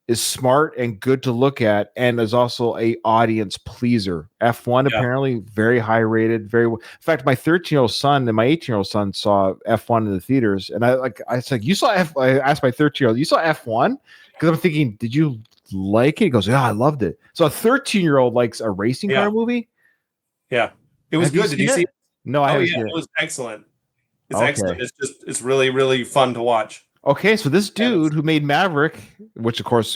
is smart and good to look at and is also a audience pleaser. F1 apparently very high rated, in fact, my 13-year-old son and my 18-year-old son saw F1 in the theaters, and I said, you saw F? I asked my 13-year-old, you saw F1? Because I'm thinking, did you like it? He goes, yeah, I loved it. So a 13-year-old likes a racing car movie. Yeah, it was good. Did you see it? No, I haven't seen it was excellent. It's excellent. It's really, really fun to watch. Okay, so this dude who made Maverick, which of course,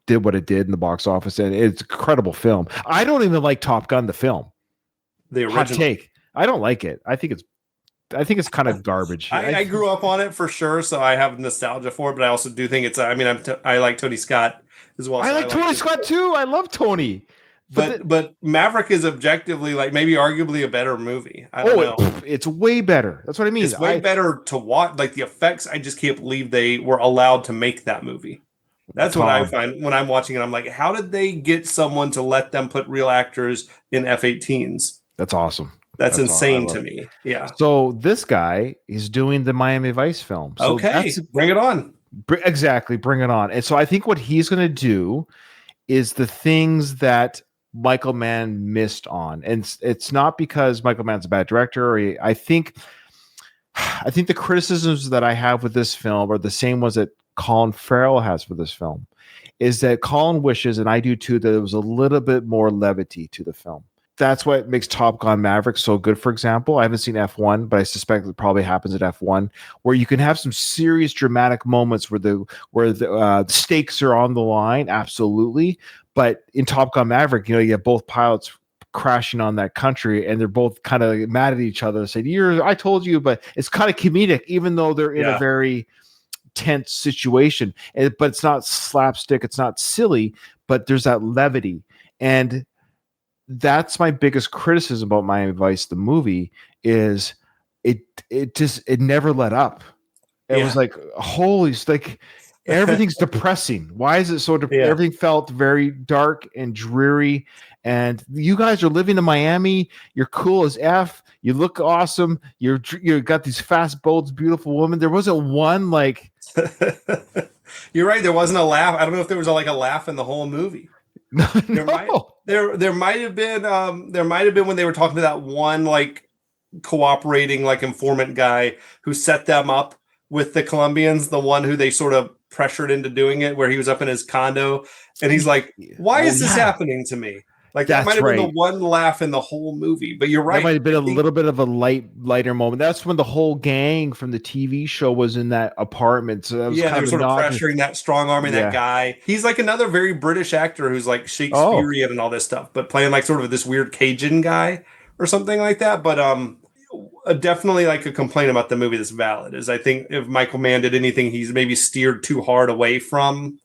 did what it did in the box office, and it's an incredible film. I don't even like Top Gun, the film. The original. Hot take. I don't like it. I think it's kind of garbage. I grew up on it for sure, so I have nostalgia for it, but I also do think it's, I like Tony Scott as well. I like Tony Scott too. I love Tony. but Maverick is objectively like maybe arguably a better movie. I don't know. It's way better. That's what I mean. It's way better to watch. Like the effects, I just can't believe they were allowed to make that movie. That's what I find when I'm watching it. I'm like, how did they get someone to let them put real actors in F-18s? That's awesome. That's insane to me. Yeah. So this guy is doing the Miami Vice film. So okay, bring it on. Exactly, bring it on. And so I think what he's going to do is the things that Michael Mann missed on, and it's not because Michael Mann's a bad director. I think the criticisms that I have with this film are the same ones that Colin Farrell has for this film. Is that Colin wishes, and I do too, that there was a little bit more levity to the film. That's what makes Top Gun Maverick so good. For example, I haven't seen F1, but I suspect it probably happens at F1, where you can have some serious dramatic moments where the stakes are on the line. Absolutely. But in Top Gun Maverick, you have both pilots crashing on that country, and they're both kind of mad at each other and saying, I told you, but it's kind of comedic, even though they're in a very tense situation. But it's not slapstick. It's not silly, but there's that levity. And that's my biggest criticism about Miami Vice, the movie, is it never let up. It was like, holy, like everything's depressing. Why is it so everything felt very dark and dreary. And you guys are living in Miami. You're cool as F. You look awesome. You got these fast boats, beautiful women. There wasn't one like. You're right. There wasn't a laugh. I don't know if there was a laugh in the whole movie. There might have been when they were talking to that one cooperating informant guy who set them up with the Colombians, the one who they sort of pressured into doing it, where he was up in his condo and he's like, why is this happening to me? That might have been the one laugh in the whole movie, but you're right. That might have been a little bit of a lighter moment. That's when the whole gang from the TV show was in that apartment. So that was they were sort of pressuring that, strong arming that guy. He's like another very British actor who's like Shakespearean and all this stuff, but playing sort of this weird Cajun guy or something like that. But definitely a complaint about the movie that's valid is I think if Michael Mann did anything, he's maybe steered too hard away from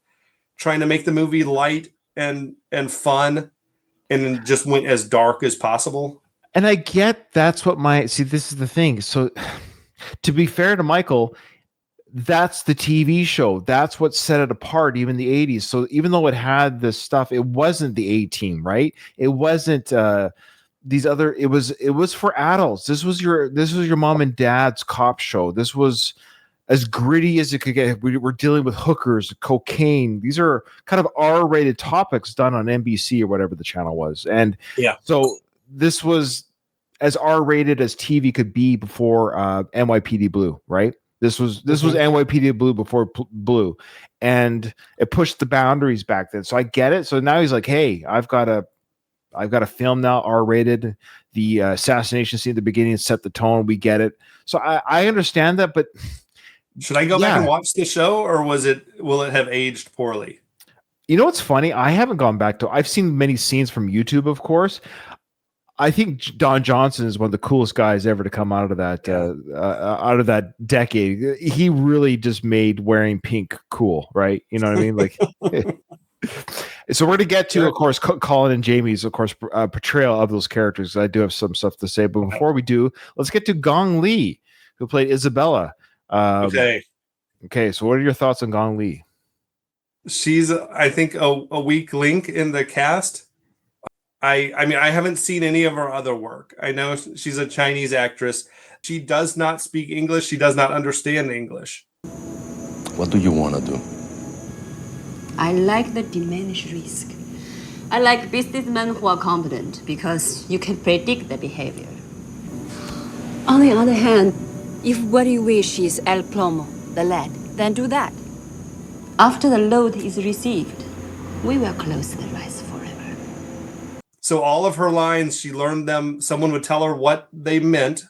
trying to make the movie light and fun, and just went as dark as possible. And I get this is the thing. So to be fair to Michael, that's the TV show. That's what set it apart, even the 80s. So even though it had this stuff, it wasn't the A-Team, right? It wasn't these other, it was for adults. This was your mom and dad's cop show. This was as gritty as it could get. We're dealing with hookers, cocaine. These are kind of R-rated topics done on NBC or whatever the channel was. And so this was as R-rated as TV could be before NYPD Blue, right? This was NYPD Blue before Blue, and it pushed the boundaries back then. So I get it. So now he's like, hey, I've got a film now, R-rated. The assassination scene at the beginning set the tone. We get it. So I understand that, but should I go back and watch the show, or will it have aged poorly? You know what's funny? I haven't gone back to. I've seen many scenes from YouTube, of course. I think Don Johnson is one of the coolest guys ever to come out of that decade. He really just made wearing pink cool, right? You know what I mean? Like, so we're going to get to, of course, Colin and Jamie's, of course, portrayal of those characters. I do have some stuff to say, but before we do, let's get to Gong Li, who played Isabella. Okay. So what are your thoughts on Gong Li? She's, I think, a weak link in the cast. I mean, I haven't seen any of her other work. I know she's a Chinese actress. She does not speak English. She does not understand English. What do you want to do? I like the diminished risk. I like businessmen who are competent because you can predict their behavior. On the other hand, if what you wish is el plomo, the lead, then do that. After the load is received, we will close the rice forever. So all of her lines, she learned them. Someone would tell her what they meant,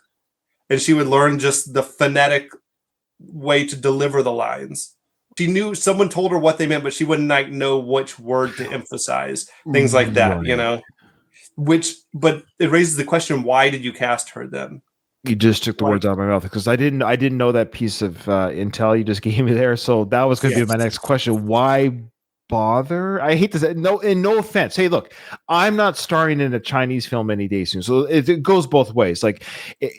and she would learn just the phonetic way to deliver the lines. She knew someone told her what they meant, but she wouldn't know which word to emphasize. Things like that, you know. But it raises the question: why did you cast her then? You just took the words out of my mouth, because I didn't know that piece of intel you just gave me there. So that was going to be my next question. Why bother. I hate to say no, and no offense. Hey, look, I'm not starring in a Chinese film any day soon, so it goes both ways. Like,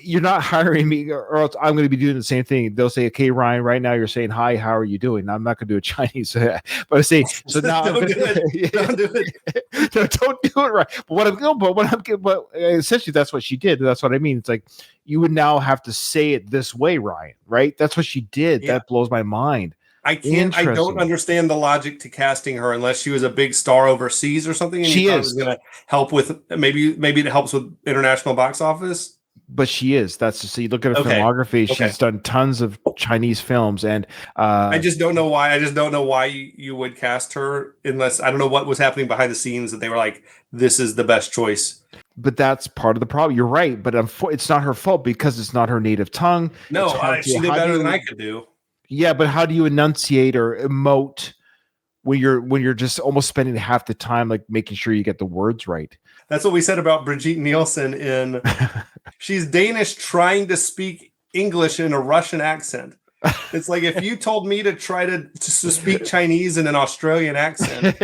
you're not hiring me, or else I'm going to be doing the same thing. They'll say, "Okay, Ryan, right now you're saying hi. How are you doing?" I'm not going to do a Chinese, but I say so now. Don't do it. Don't do it. No, don't do it right. But essentially that's what she did. That's what I mean. It's like you would now have to say it this way, Ryan. Right? That's what she did. Yeah. That blows my mind. I don't understand the logic to casting her unless she was a big star overseas or something. And She you thought is it was going to help with maybe it helps with international box office. But she is. That's to see. Look at her Okay. filmography. Okay. She's done tons of Chinese films, and I just don't know why. I just don't know why you would cast her unless I don't know what was happening behind the scenes that they were like, this is the best choice. But that's part of the problem. You're right, but it's not her fault because it's not her native tongue. No, It's hard she to- did how better do than you- I could do. Yeah, but how do you enunciate or emote when you're just almost spending half the time like making sure you get the words right? That's what we said about Brigitte Nielsen in she's Danish trying to speak English in a Russian accent. It's like if you told me to try to speak Chinese in an Australian accent,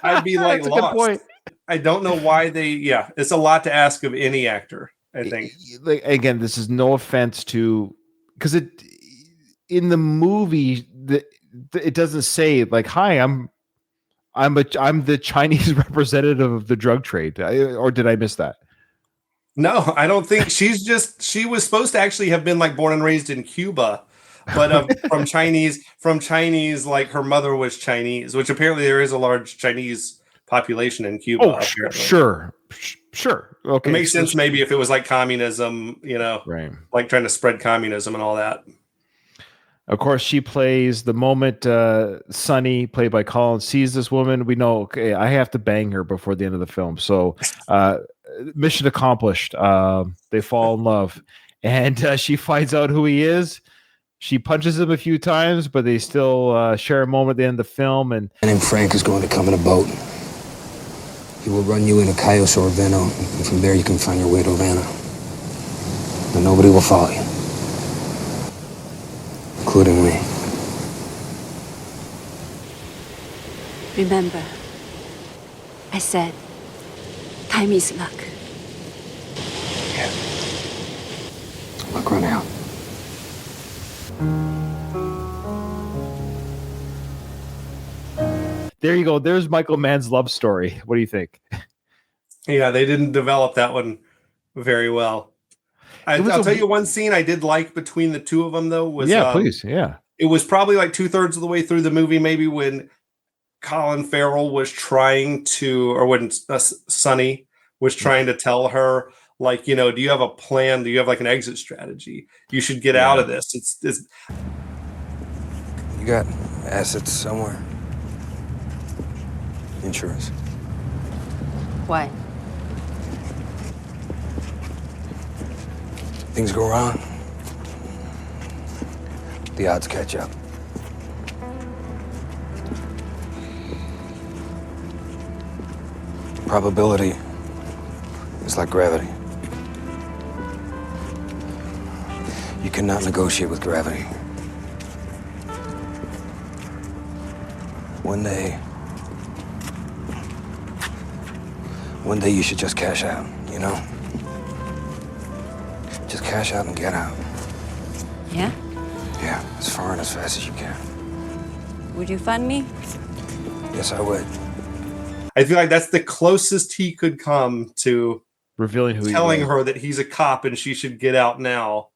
I'd be like That's a good lost. point. I don't know why it's a lot to ask of any actor, I think. Like, again, this is no offense to because it in the movie it doesn't say like, "Hi, I'm the Chinese representative of the drug trade," or did I miss that? No, I don't think she was supposed to actually have been like born and raised in Cuba, but from Chinese, like her mother was Chinese, which apparently there is a large Chinese population in Cuba. Oh, apparently. sure. Okay, It makes sense maybe if it was like communism, right? like trying to spread communism and all that. Of course, she plays the moment Sunny, played by Colin, sees this woman. We know, okay, I have to bang her before the end of the film. So, mission accomplished. They fall in love, and she finds out who he is. She punches him a few times, but they still share a moment at the end of the film. And Frank is going to come in a boat. He will run you into Cayos or Veno, and from there you can find your way to Havana. And nobody will follow you. Including me. Remember, I said, time is luck. Yeah. Luck run out. there you go. There's Michael Mann's love story. What do you think? Yeah, they didn't develop that one very well. I'll tell you one scene I did like between the two of them, though. Was Please. Yeah. It was probably like 2/3 of the way through the movie, maybe when Colin Farrell was trying to, or when Sonny was trying to tell her, like, do you have a plan? Do you have like an exit strategy? You should get out of this. It's You got assets somewhere? Insurance. Why? Things go wrong. The odds catch up. Probability is like gravity. You cannot negotiate with gravity. One day you should just cash out, Just cash out and get out. Yeah? Yeah, as far and as fast as you can. Would you fund me? Yes, I would. I feel like that's the closest he could come to Revealing who telling he was. her that he's a cop and she should get out now,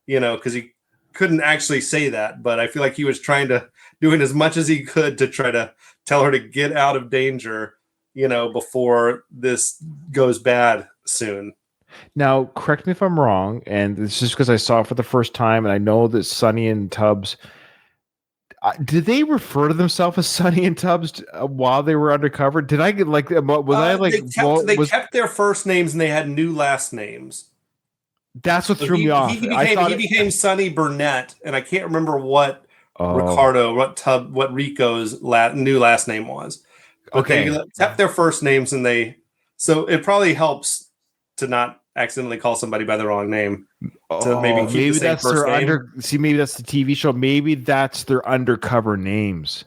because he couldn't actually say that, but I feel like he was doing as much as he could to try to tell her to get out of danger, before this goes bad soon. Now, correct me if I'm wrong, and it's just because I saw it for the first time, and I know that Sonny and Tubbs. Did they refer to themselves as Sonny and Tubbs while they were undercover? Did I get like? Was I like? They kept their first names and they had new last names. That's what threw me off. He became Sonny Burnett, and I can't remember what what Rico's new last name was. But Okay, they kept their first names, and so it probably helps to not accidentally call somebody by the wrong name. To maybe keep the same that's first their name. maybe that's the TV show. Maybe that's their undercover names.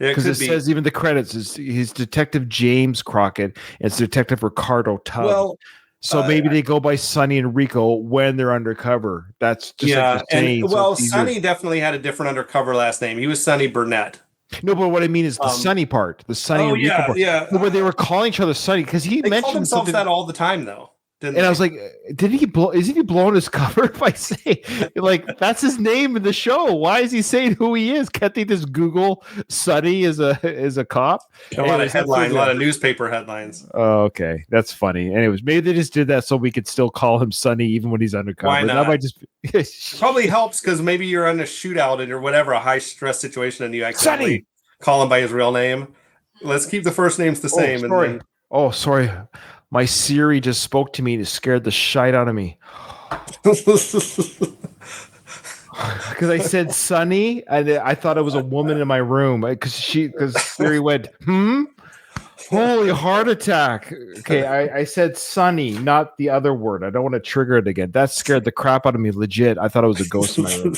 Yeah, it because could it be. says even the credits is he's Detective James Crockett. And it's Detective Ricardo Tubbs. Well, so maybe they go by Sonny and Rico when they're undercover. That's just like you're saying. and so well, it's easier. Sonny definitely had a different undercover last name. He was Sonny Burnett. No, but what I mean is the Sonny part, the Sonny and Rico part. yeah. No, but they were calling each other Sonny because he They called mentioned themselves something. that all the time, though. And I was like, did he blow? Isn't he blowing his cover by saying like that's his name in the show? Why is he saying who he is? Can't they just Google Sonny as a cop? A lot of headlines, a lot of newspaper headlines. Oh, okay, that's funny. Anyways, maybe they just did that so we could still call him Sonny even when he's undercover. Why not? That might just It probably helps because maybe you're in a shootout or whatever, a high stress situation, and you accidentally Sonny! call him by his real name. Let's keep the first names the same. Sorry. And then... Oh, sorry. My Siri just spoke to me and it scared the shite out of me. Because I said Sonny, and I thought it was a woman in my room. Because Siri went, holy heart attack. Okay, I said Sonny, not the other word. I don't want to trigger it again. That scared the crap out of me. Legit, I thought it was a ghost in my room.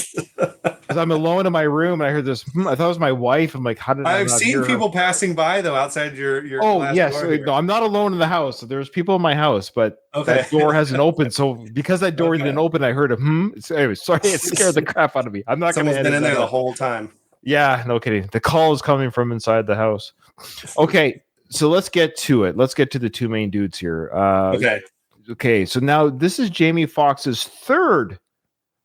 Because I'm alone in my room and I heard this. I thought it was my wife. I'm like, how did I've not seen hear people her? passing by though outside your Oh glass yes, door here. no, I'm not alone in the house. There's people in my house, but that door hasn't opened. So because that door didn't open, I heard a So anyway, sorry, it scared the crap out of me. I'm not going to. Someone's been in there the whole time. Yeah, no kidding. The call is coming from inside the house. Okay, so let's get to it. Let's get to the two main dudes here. Okay. So now this is Jamie Foxx's third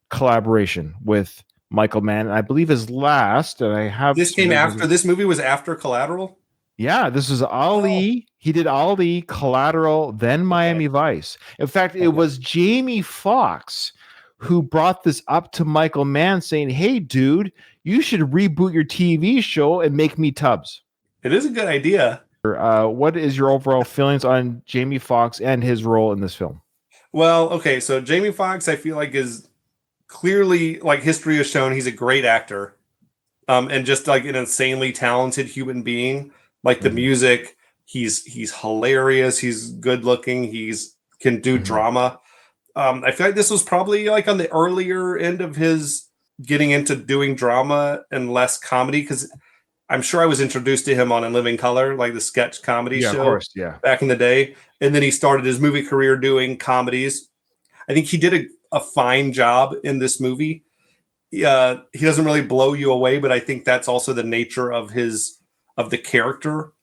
collaboration with Michael Mann, and I believe his last. And I have This came after. This movie was after Collateral. Yeah, this is Ali. He did Ali, Collateral, then Miami Vice. In fact, it was Jamie Foxx who brought this up to Michael Mann, saying, "Hey, dude, you should reboot your TV show and make me Tubbs." It is a good idea. What is your overall feelings on Jamie Foxx and his role in this film? Well, okay, so Jamie Foxx, I feel like is clearly, like history has shown, he's a great actor, and just like an insanely talented human being. Like the music, he's hilarious. He's good looking. He's can do drama. I feel like this was probably like on the earlier end of his getting into doing drama and less comedy, because I'm sure I was introduced to him on In Living Color, like the sketch comedy show, of course, yeah, back in the day. And then he started his movie career doing comedies. I think he did a fine job in this movie. He doesn't really blow you away, but I think that's also the nature of the character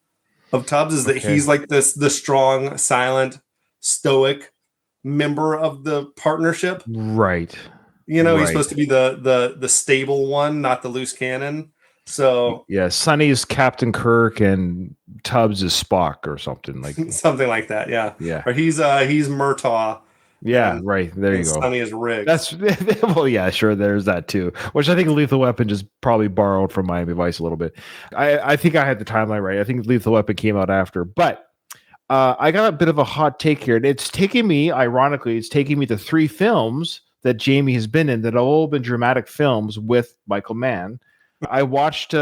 of Tubbs, is that he's like the strong, silent, stoic member of the partnership. Right. You know, he's supposed to be the stable one, not the loose cannon. So yeah, Sonny is Captain Kirk and Tubbs is Spock or something like that. Yeah. Yeah. Or he's Murtaugh. Yeah, right. There you go. Sonny is Riggs. That's well, yeah, sure. There's that too, which I think Lethal Weapon just probably borrowed from Miami Vice a little bit. I think I had the timeline right. I think Lethal Weapon came out after, but I got a bit of a hot take here, and it's taking me, ironically, to 3 films that Jamie has been in that have all been dramatic films with Michael Mann. I watched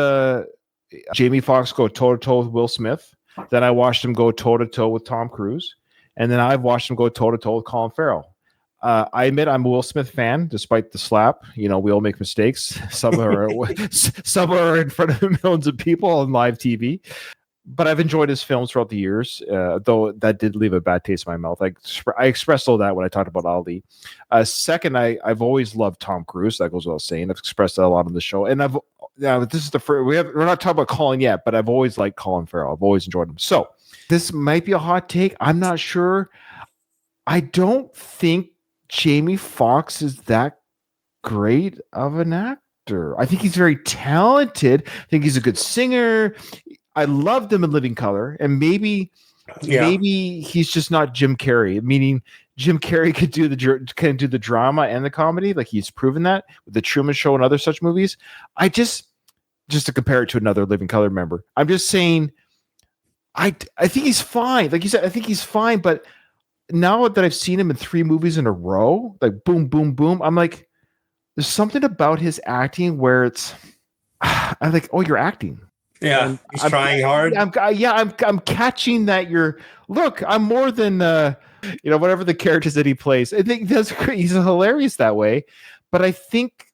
Jamie Foxx go toe-to-toe with Will Smith. Then I watched him go toe-to-toe with Tom Cruise. And then I've watched him go toe-to-toe with Colin Farrell. I admit I'm a Will Smith fan, despite the slap. You know, we all make mistakes. Some are in front of millions of people on live TV. But I've enjoyed his films throughout the years, though that did leave a bad taste in my mouth. I expressed all that when I talked about Ali. Second, I've always loved Tom Cruise. That goes without saying. I've expressed that a lot on the show. And this is the first, we're not talking about Colin yet, but I've always liked Colin Farrell. I've always enjoyed him. So this might be a hot take. I'm not sure. I don't think Jamie Foxx is that great of an actor. I think he's very talented. I think he's a good singer. I loved him in Living Color, and maybe he's just not Jim Carrey. Meaning Jim Carrey can do the drama and the comedy, like he's proven that with the Truman Show and other such movies. I just to compare it to another Living Color member, I'm just saying, I think he's fine. Like you said, I think he's fine. But now that I've seen him in 3 movies in a row, like boom, boom, boom, I'm like, there's something about his acting where it's, I'm like, oh, you're acting. Yeah, he's trying hard. I'm catching that I'm more than whatever the characters that he plays. I think that's great. He's hilarious that way. But I think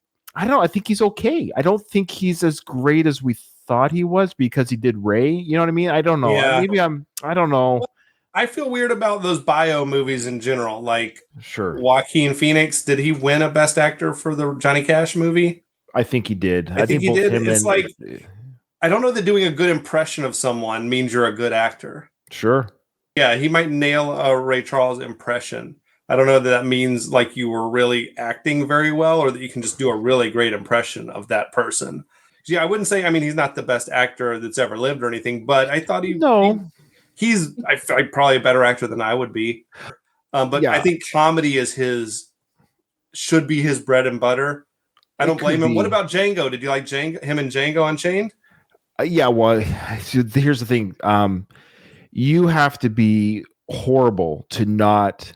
he's okay. I don't think he's as great as we thought he was because he did Ray. You know what I mean? I don't know. Yeah. Maybe I don't know. I feel weird about those bio movies in general. Like Sure. Joaquin Phoenix, did he win a Best Actor for the Johnny Cash movie? I think he did. I think he both did. him It's and like, I don't know that doing a good impression of someone means you're a good actor. sure. Yeah, he might nail a Ray Charles impression. I don't know that means like you were really acting very well or that you can just do a really great impression of that person. Yeah, I wouldn't say, I mean, he's not the best actor that's ever lived or anything, but I thought he's probably a better actor than I would be. But Yeah. I think comedy is should be his bread and butter. I don't blame him. What about Django? Did you like him and Django Unchained? Yeah, well, here's the thing. You have to be horrible to not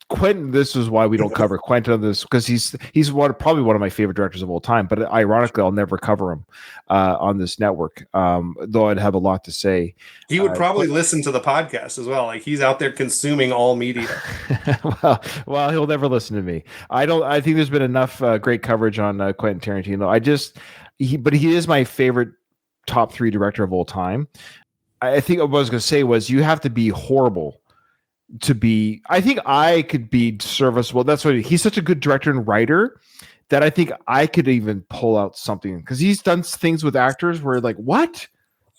Quentin. This is why we don't cover Quentin on this, because he's probably one of my favorite directors of all time. But ironically, I'll never cover him on this network. Though I'd have a lot to say. He would probably listen to the podcast as well. Like he's out there consuming all media. well, he'll never listen to me. I think there's been enough great coverage on Quentin Tarantino. But he is my favorite top 3 director of all time. I think what I was going to say was you have to be horrible to be. I think I could be serviceable. That's why he's such a good director and writer that I think I could even pull out something, because he's done things with actors where like, what?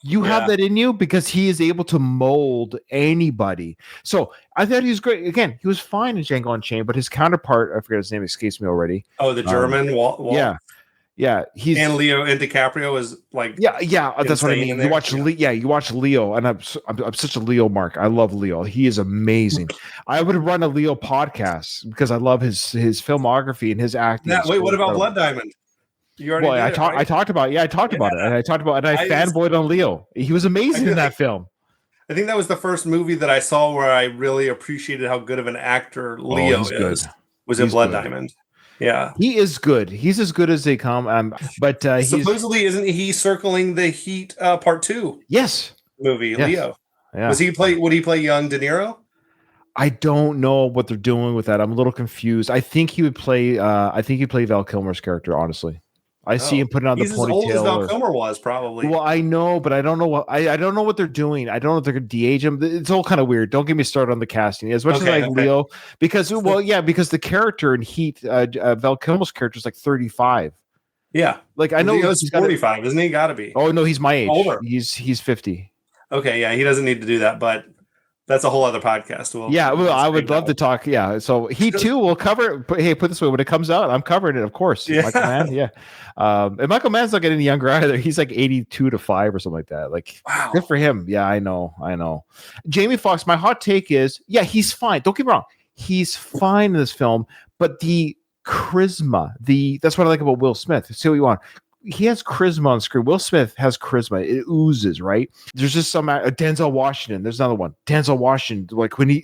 You have that in you, because he is able to mold anybody. So I thought he was great. Again, he was fine in Django Unchained, but his counterpart, I forget his name, escapes me already. Oh, the German Walt. Yeah, he's and Leo and DiCaprio is like that's what I mean. You watch Leo, and I'm such a Leo mark. I love Leo. He is amazing. I would run a Leo podcast because I love his filmography and his acting. Wait, what about Blood Diamond? You already I talked about it, and I fanboyed on Leo. He was amazing in that film. I think that was the first movie that I saw where I really appreciated how good of an actor Leo is. Was in Blood Diamond. Yeah, he is good. He's as good as they come. But supposedly, isn't he circling the Heat Part 2? Yes, movie. Yes. Leo. Yeah. Would he play young De Niro? I don't know what they're doing with that. I'm a little confused. I think he would play. He'd play Val Kilmer's character. Honestly, I see him putting on the ponytail. He's as old as Val Kilmer was, probably. Well, I know, but I don't know what I don't know what they're doing. I don't know if they're going to de-age him. It's all kind of weird. Don't get me started on the casting. As much as I like Leo, because because the character in Heat, Val Kilmer's character is like 35. Yeah, like I know he's 45, isn't he? Got to be. Oh no, he's my age. Older. He's 50. Okay, yeah, he doesn't need to do that, but that's a whole other podcast. I would love to talk. Yeah, so he too will cover. Put this way: when it comes out, I'm covering it, of course. Yeah. Michael Mann, yeah. And Michael Mann's not getting any younger either. He's like 82 to 5 or something like that. Like, wow, good for him. Yeah, I know. Jamie Foxx. My hot take is, he's fine. Don't get me wrong, he's fine in this film, but the charisma, that's what I like about Will Smith. Say what you want. He has charisma on screen. Will Smith has charisma. It oozes, right? There's just some Denzel Washington. There's another one. Denzel Washington. Like when he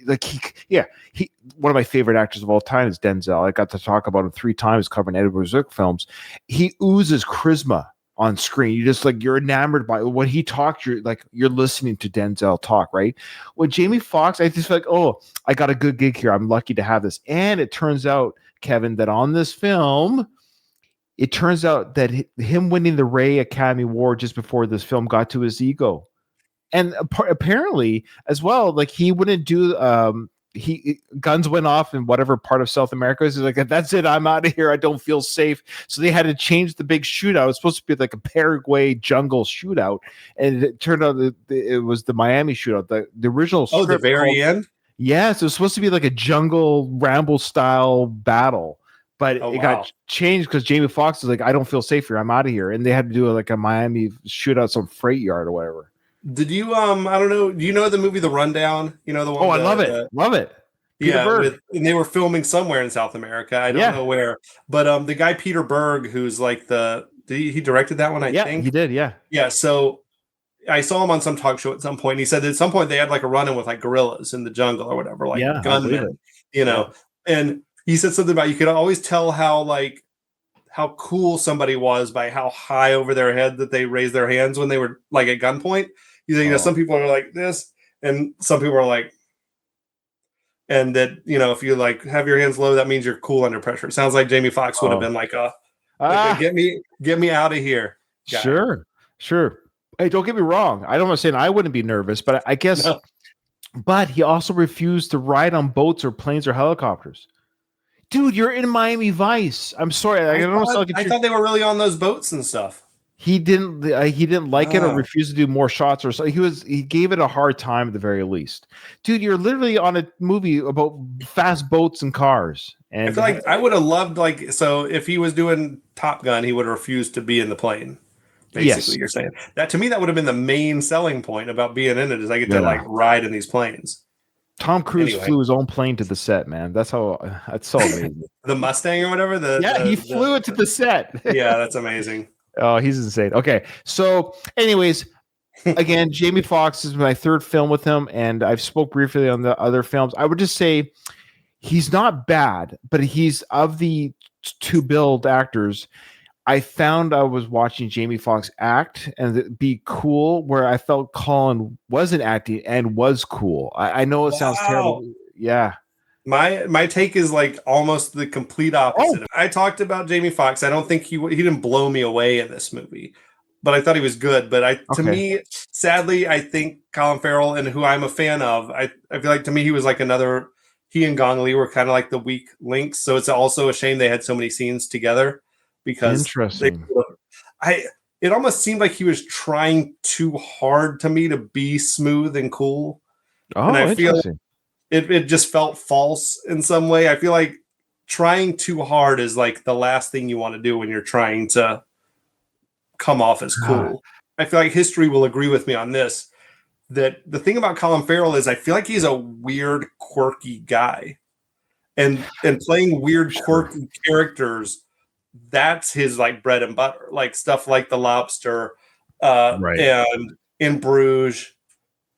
one of my favorite actors of all time is Denzel. I got to talk about him 3 times covering Edward Zook films. He oozes charisma on screen. You just you're enamored by when he talks. You're listening to Denzel talk, right? With Jamie Foxx, I just feel like, oh, I got a good gig here. I'm lucky to have this. And it turns out, Kevin, that on this film, it turns out that him winning the Ray Academy Award just before this film got to his ego. And apparently as well, like he wouldn't do, guns went off in whatever part of South America. He's like, that's it. I'm out of here. I don't feel safe. So they had to change the big shootout. It was supposed to be like a Paraguay jungle shootout. And it turned out that it was the Miami shootout. The original script. Oh, the very end? Yes. It was supposed to be like a jungle Rambo style battle. But it got changed because Jamie Foxx was like, I don't feel safe here. I'm out of here. And they had to do a Miami shootout, some freight yard or whatever. Did you, I don't know. Do you know the movie The Rundown? You know the one? Oh, I love it. Love it. Peter and they were filming somewhere in South America. I don't know where. But the guy, Peter Berg, who's like he directed that one, I think. He did, yeah. Yeah, so I saw him on some talk show at some point. And he said that at some point they had like a run-in with like gorillas in the jungle or whatever, like gunmen, and he said something about you could always tell how cool somebody was by how high over their head that they raised their hands when they were like at gunpoint. He's like, some people are like this, and some people are like, and that if you like have your hands low, that means you're cool under pressure. It sounds like Jamie Foxx would have been like get me out of here. Sure. Hey, don't get me wrong. I don't want to say I wouldn't be nervous, but I guess. No. But he also refused to ride on boats or planes or helicopters. Dude, you're in Miami Vice. I'm sorry. I don't sound like I thought they were really on those boats and stuff. he didn't like it or refused to do more shots or so. He gave it a hard time at the very least. Dude, you're literally on a movie about fast boats and cars. And I feel like I would have loved so if he was doing Top Gun, he would have refused to be in the plane. Basically, Yes. you're saying that to me, that would have been the main selling point about being in it is I get to like ride in these planes. Tom Cruise flew his own plane to the set, man. That's so amazing. The Mustang or whatever. He flew it to the set. Yeah, that's amazing. Oh, he's insane. Okay. So, anyways, again, Jamie Foxx is my third film with him, and I've spoke briefly on the other films. I would just say he's not bad, but he's of the two build actors. I found I was watching Jamie Foxx act and be cool where I felt Colin wasn't acting and was cool. I know it sounds terrible. Yeah. My take is like almost the complete opposite. I talked about Jamie Foxx. I don't think he didn't blow me away in this movie, but I thought he was good. But to me, sadly, I think Colin Farrell, and who I'm a fan of, I feel like to me he was like he and Gong Li were kind of like the weak links. So it's also a shame they had so many scenes together. Because interesting. It almost seemed like he was trying too hard to me to be smooth and cool. Oh, and I feel interesting. it just felt false in some way. I feel like trying too hard is like the last thing you want to do when you're trying to come off as cool. I feel like history will agree with me on this. That the thing about Colin Farrell is I feel like he's a weird, quirky guy. And playing weird, quirky characters, that's his like bread and butter, like stuff like The Lobster, and In Bruges,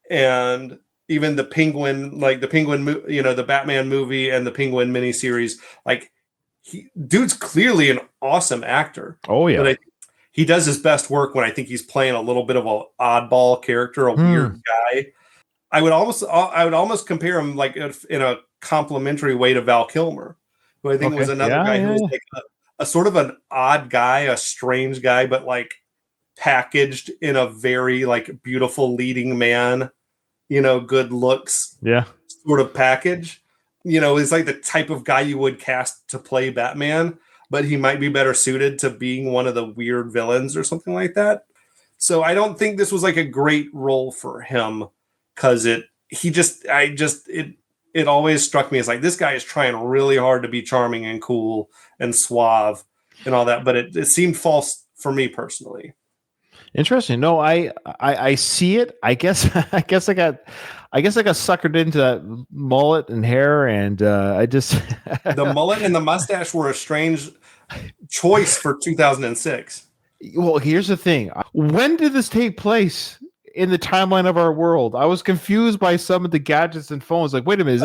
and even the Penguin, like the Penguin, the Batman movie and the Penguin miniseries. Like, dude's clearly an awesome actor. Oh yeah, but he does his best work when I think he's playing a little bit of an oddball character, a weird guy. I would almost compare him like in a complimentary way to Val Kilmer, who I think was another guy who was like a sort of an odd guy, a strange guy, but like packaged in a very like beautiful leading man, good looks, sort of package. He's like the type of guy you would cast to play Batman, but he might be better suited to being one of the weird villains or something like that. So I don't think this was like a great role for him because it always struck me as like this guy is trying really hard to be charming and cool and suave and all that, but it seemed false for me personally. Interesting. No, I see it. I guess I got suckered into that mullet and hair, and I just the mullet and the mustache were a strange choice for 2006. Well, here's the thing. When did this take place in the timeline of our world? I was confused by some of the gadgets and phones. Like, wait a minute,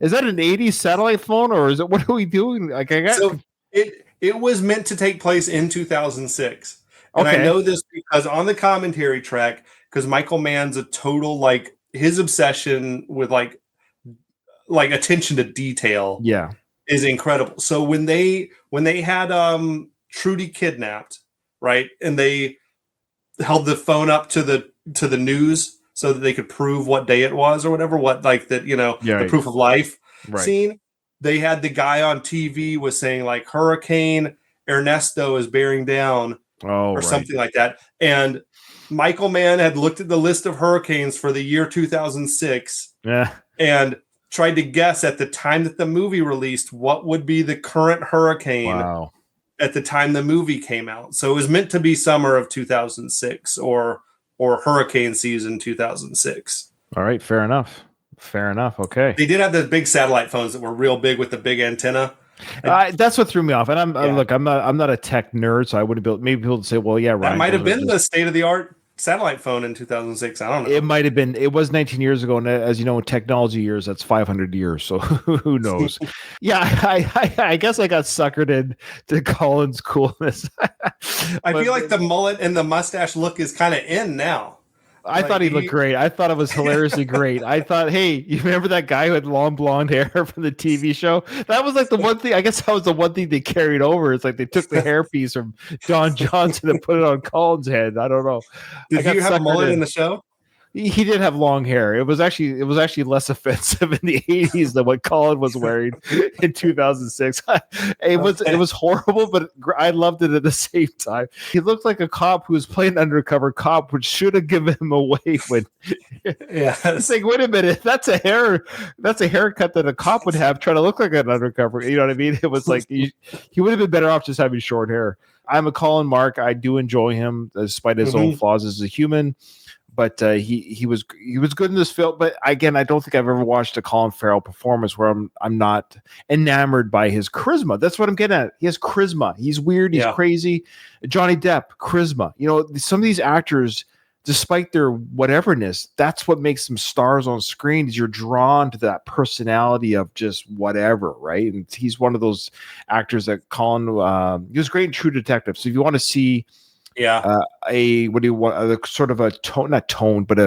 is that an 80s satellite phone, or is it, what are we doing? Like, it was meant to take place in 2006. And I know this because on the commentary track, because Michael Mann's a total, like, his obsession with like attention to detail is incredible. So when they had Trudy kidnapped, right, and they held the phone up to the news so that they could prove what day it was or whatever, the proof of life scene, they had the guy on TV was saying like Hurricane Ernesto is bearing down something like that. And Michael Mann had looked at the list of hurricanes for the year 2006 and tried to guess at the time that the movie released what would be the current hurricane at the time the movie came out. So it was meant to be summer of 2006 or hurricane season 2006. All right, fair enough. Okay. They did have the big satellite phones that were real big with the big antenna. That's what threw me off. And I'm not a tech nerd, so I wouldn't be. Maybe people would say, "Well, yeah, Ryan." That might have been the state of the art satellite phone in 2006. I don't know. It might have been. It was 19 years ago, and as you know, in technology years, that's 500 years. So who knows? I guess I got suckered into Colin's coolness. I feel like the mullet and the mustache look is kind of in now. I thought he looked great. I thought it was hilariously great. I thought, hey, you remember that guy who had long blonde hair from the TV show? That was like the one thing. I guess that was the one thing they carried over. It's like they took the hairpiece from Don Johnson and put it on Colin's head. I don't know. Did you have a mullet in the show? He did have long hair. It was actually less offensive in the 80s than what Colin was wearing in 2006. It was horrible, but I loved it at the same time. He looked like a cop who was playing an undercover cop, which should have given him away when it's like, wait a minute, that's a haircut that a cop would have trying to look like an undercover. You know what I mean? It was like he would have been better off just having short hair. I'm a Colin Mark. I do enjoy him despite his own flaws as a human. But he was good in this film. But again, I don't think I've ever watched a Colin Farrell performance where I'm not enamored by his charisma. That's what I'm getting at. He has charisma. He's weird. He's crazy. Johnny Depp, charisma. You know, some of these actors, despite their whateverness, that's what makes them stars on screen. Is you're drawn to that personality of just whatever, right? And he's one of those actors that Colin. He was great in True Detective. So if you want to see. What do you want? Sort of a tone, not tone, but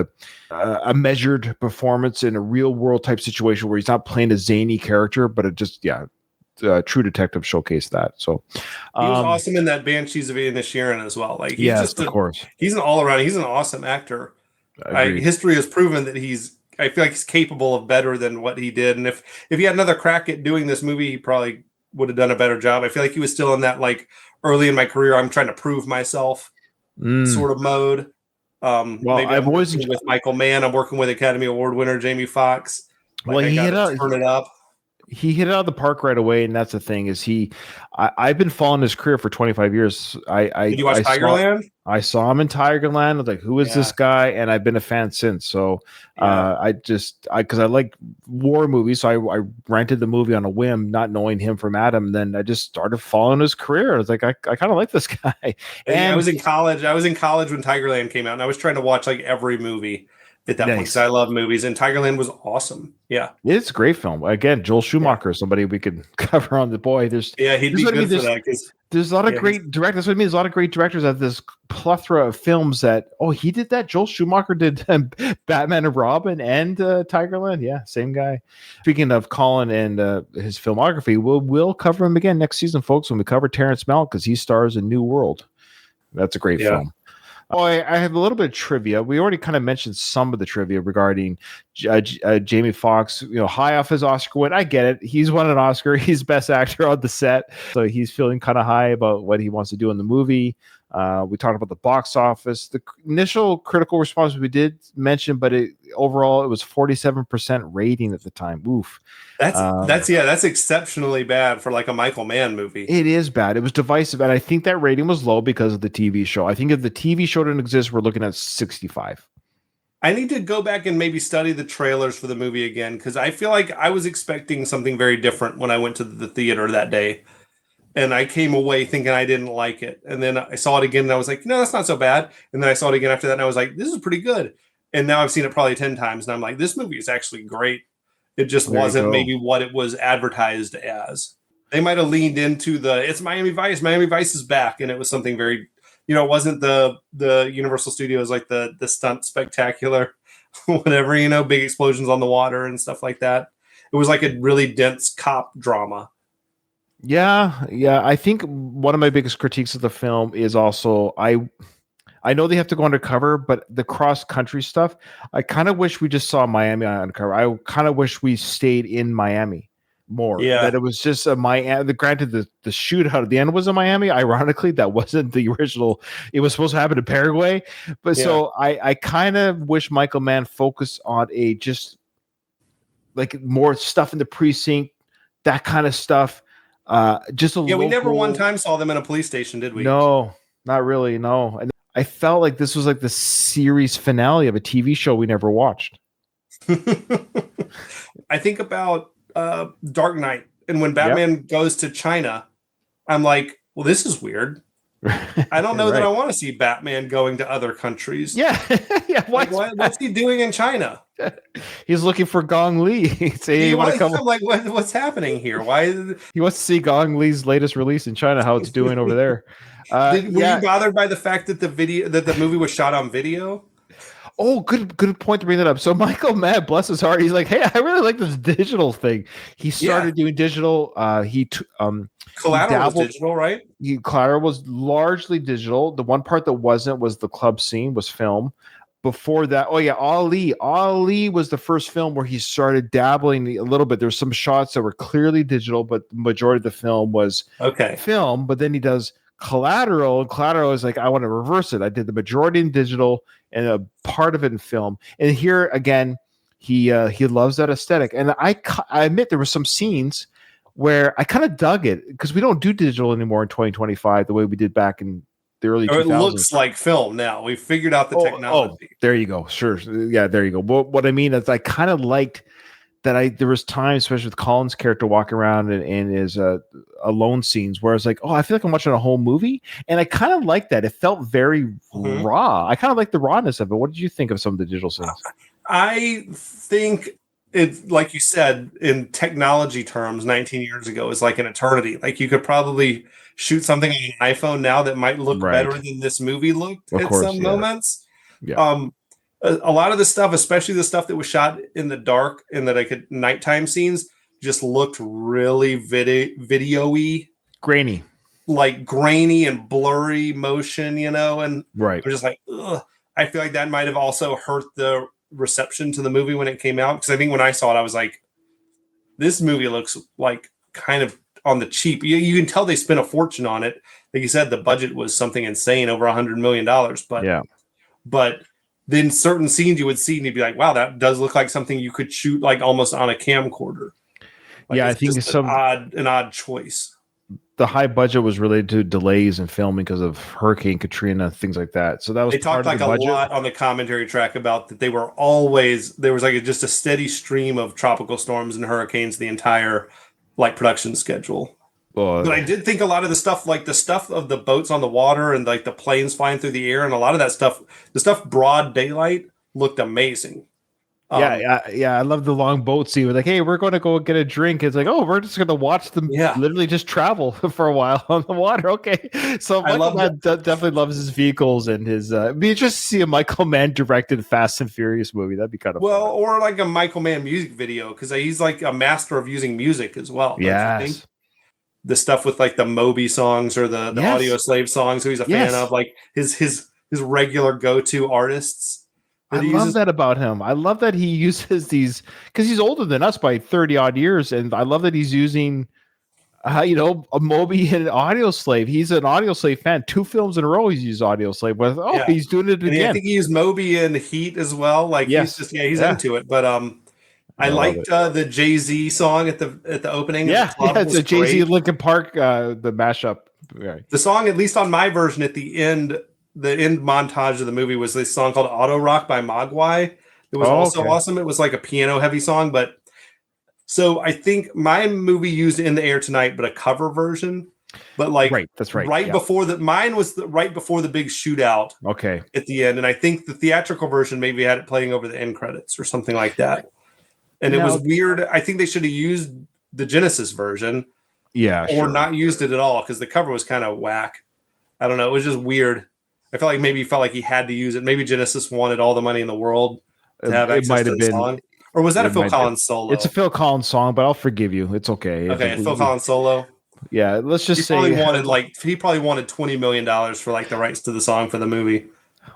a measured performance in a real world type situation where he's not playing a zany character, but it just True Detective showcased that. So he was awesome in that Banshees of Inisherin as well. Like of course, he's an all around. He's an awesome actor. History has proven that I feel like he's capable of better than what he did. And if he had another crack at doing this movie, he probably would have done a better job. I feel like he was still in that like early in my career, I'm trying to prove myself sort of mode. Maybe I've always with Michael Mann. I'm working with Academy Award winner Jamie Foxx. He hit it out of the park right away, and that's the thing is I've been following his career for 25 years. Did you watch Tigerland? I saw him in Tigerland. I was like, who is this guy? And I've been a fan since. So because I like war movies, so I rented the movie on a whim, not knowing him from Adam. Then I just started following his career. I was like, I kind of like this guy. And I was in college. I was in college when Tigerland came out, and I was trying to watch like every movie at that point because I love movies, and Tigerland was awesome. Yeah, it's a great film. Again, Joel Schumacher, somebody we could cover on the boy. He'd be good for that. There's a lot of great directors. That's what I mean. There's a lot of great directors have this plethora of films that, he did that. Joel Schumacher did Batman and Robin and Tigerland. Yeah, same guy. Speaking of Colin and his filmography, we'll cover him again next season, folks, when we cover Terrence Malick because he stars in New World. That's a great film. I have a little bit of trivia. We already kind of mentioned some of the trivia regarding Jamie Foxx, high off his Oscar win. I get it. He's won an Oscar. He's best actor on the set. So he's feeling kind of high about what he wants to do in the movie. We talked about the box office. The initial critical response we did mention, but overall it was 47% rating at the time. Oof. That's exceptionally bad for like a Michael Mann movie. It is bad. It was divisive, and I think that rating was low because of the TV show. I think if the TV show didn't exist, we're looking at 65. I need to go back and maybe study the trailers for the movie again because I feel like I was expecting something very different when I went to the theater that day. And I came away thinking I didn't like it. And then I saw it again and I was like, no, that's not so bad. And then I saw it again after that and I was like, this is pretty good. And now I've seen it probably 10 times and I'm like, this movie is actually great. It just wasn't maybe what it was advertised as. They might have leaned into it's Miami Vice. Miami Vice is back. And it was something very, it wasn't the Universal Studios, like the stunt spectacular, whatever, big explosions on the water and stuff like that. It was like a really dense cop drama. Yeah. I think one of my biggest critiques of the film is also I know they have to go undercover, but the cross-country stuff, I kind of wish we just saw Miami undercover. I kind of wish we stayed in Miami more. Yeah. That it was just a Miami. Granted, the shootout at the end was in Miami. Ironically, that wasn't the original. It was supposed to happen in Paraguay. But so I kind of wish Michael Mann focused on just like more stuff in the precinct, that kind of stuff. We never one time saw them in a police station, did we? No, not really. No. And I felt like this was like the series finale of a TV show we never watched. I think about Dark Knight, and when Batman goes to China, I'm like, well, this is weird. I don't know that I want to see Batman going to other countries. Yeah. What's he doing in China? He's looking for Gong Li. I'm like, what's happening here? Why? He wants to see Gong Li's latest release in China, how it's doing over there. Were you bothered by the fact that the movie was shot on video? Oh, good point to bring that up. So Michael Mann, bless his heart, he's like, hey, I really like this digital thing. He started doing digital. He Collateral was dabbled. digital, right? Collateral was largely digital. The one part that wasn't was the club scene was film. Before that, oh yeah, Ali was the first film where he started dabbling a little bit. There's some shots that were clearly digital, but the majority of the film was film. But then he does Collateral, and Collateral is like, I want to reverse it. I did the majority in digital and a part of it in film. And here again, he loves that aesthetic. And I admit there were some scenes where I kind of dug it because we don't do digital anymore in 2025 the way we did back in the early 2000s. It looks like film now. We figured out the technology. There you go. Sure. Yeah, there you go. But what I mean is I kind of liked that there was times, especially with Colin's character walking around in his alone scenes where I was like, oh, I feel like I'm watching a whole movie. And I kind of like that. It felt very raw. I kind of like the rawness of it. What did you think of some of the digital scenes? I think it's like you said, in technology terms, 19 years ago is like an eternity. Like you could probably shoot something on an iPhone now that might look better than this movie looked at some moments. Yeah. A lot of the stuff, especially the stuff that was shot in the dark in the like nighttime scenes, just looked really video-y, grainy and blurry motion, and I'm just like, ugh. I feel like that might have also hurt the reception to the movie when it came out, because I think when I saw it I was like, this movie looks like kind of on the cheap. You can tell they spent a fortune on it. Like you said, the budget was something insane, over $100 million, but then certain scenes you would see and you'd be like, wow, that does look like something you could shoot like almost on a camcorder. Like, I think it's an odd choice. The high budget was related to delays in filming because of Hurricane Katrina, things like that. So that was they talked like a lot on the commentary track about that. There was like just a steady stream of tropical storms and hurricanes the entire like production schedule. But I did think a lot of the stuff, like the stuff of the boats on the water and like the planes flying through the air, and a lot of that stuff, the stuff broad daylight looked amazing. I love the long boat scene. We're like, hey, we're going to go get a drink. It's like, oh, we're just going to watch them literally just travel for a while on the water. Okay. So Michael Mann definitely loves his vehicles and his, it'd be interesting to see a Michael Mann directed Fast and Furious movie. That'd be kind of fun. Or like a Michael Mann music video, because he's like a master of using music as well. Yes. The stuff with like the Moby songs or the Audio Slave songs, who he's a fan of, like his regular go-to artists. I love that about him. I love that he uses these, because he's older than us by 30 odd years. And I love that he's using, a Moby and an Audio Slave. He's an Audio Slave fan. 2 films in a row he's used Audio Slave with. He's doing it again. I think he used Moby and Heat as well. Like he's into it. But I liked the Jay-Z song at the opening. It's a Jay-Z Linkin Park the mashup. Right. The song, at least on my version, at the end montage of the movie was this song called Auto Rock by Mogwai. It was also awesome. It was like a piano heavy song, but so I think my movie used In the Air Tonight, but a cover version. But like before mine was right before the big shootout. Okay. At the end, and I think the theatrical version maybe had it playing over the end credits or something like that. And it was weird. I think they should have used the Genesis version. Yeah. Or not used it at all, because the cover was kind of whack. I don't know. It was just weird. I felt like maybe he felt like he had to use it. Maybe Genesis wanted all the money in the world to have access to the song. Or was that a Phil Collins solo? It's a Phil Collins song, but I'll forgive you. It's okay. Okay, Phil Collins solo. Yeah, let's just say he probably wanted $20 million for like the rights to the song for the movie.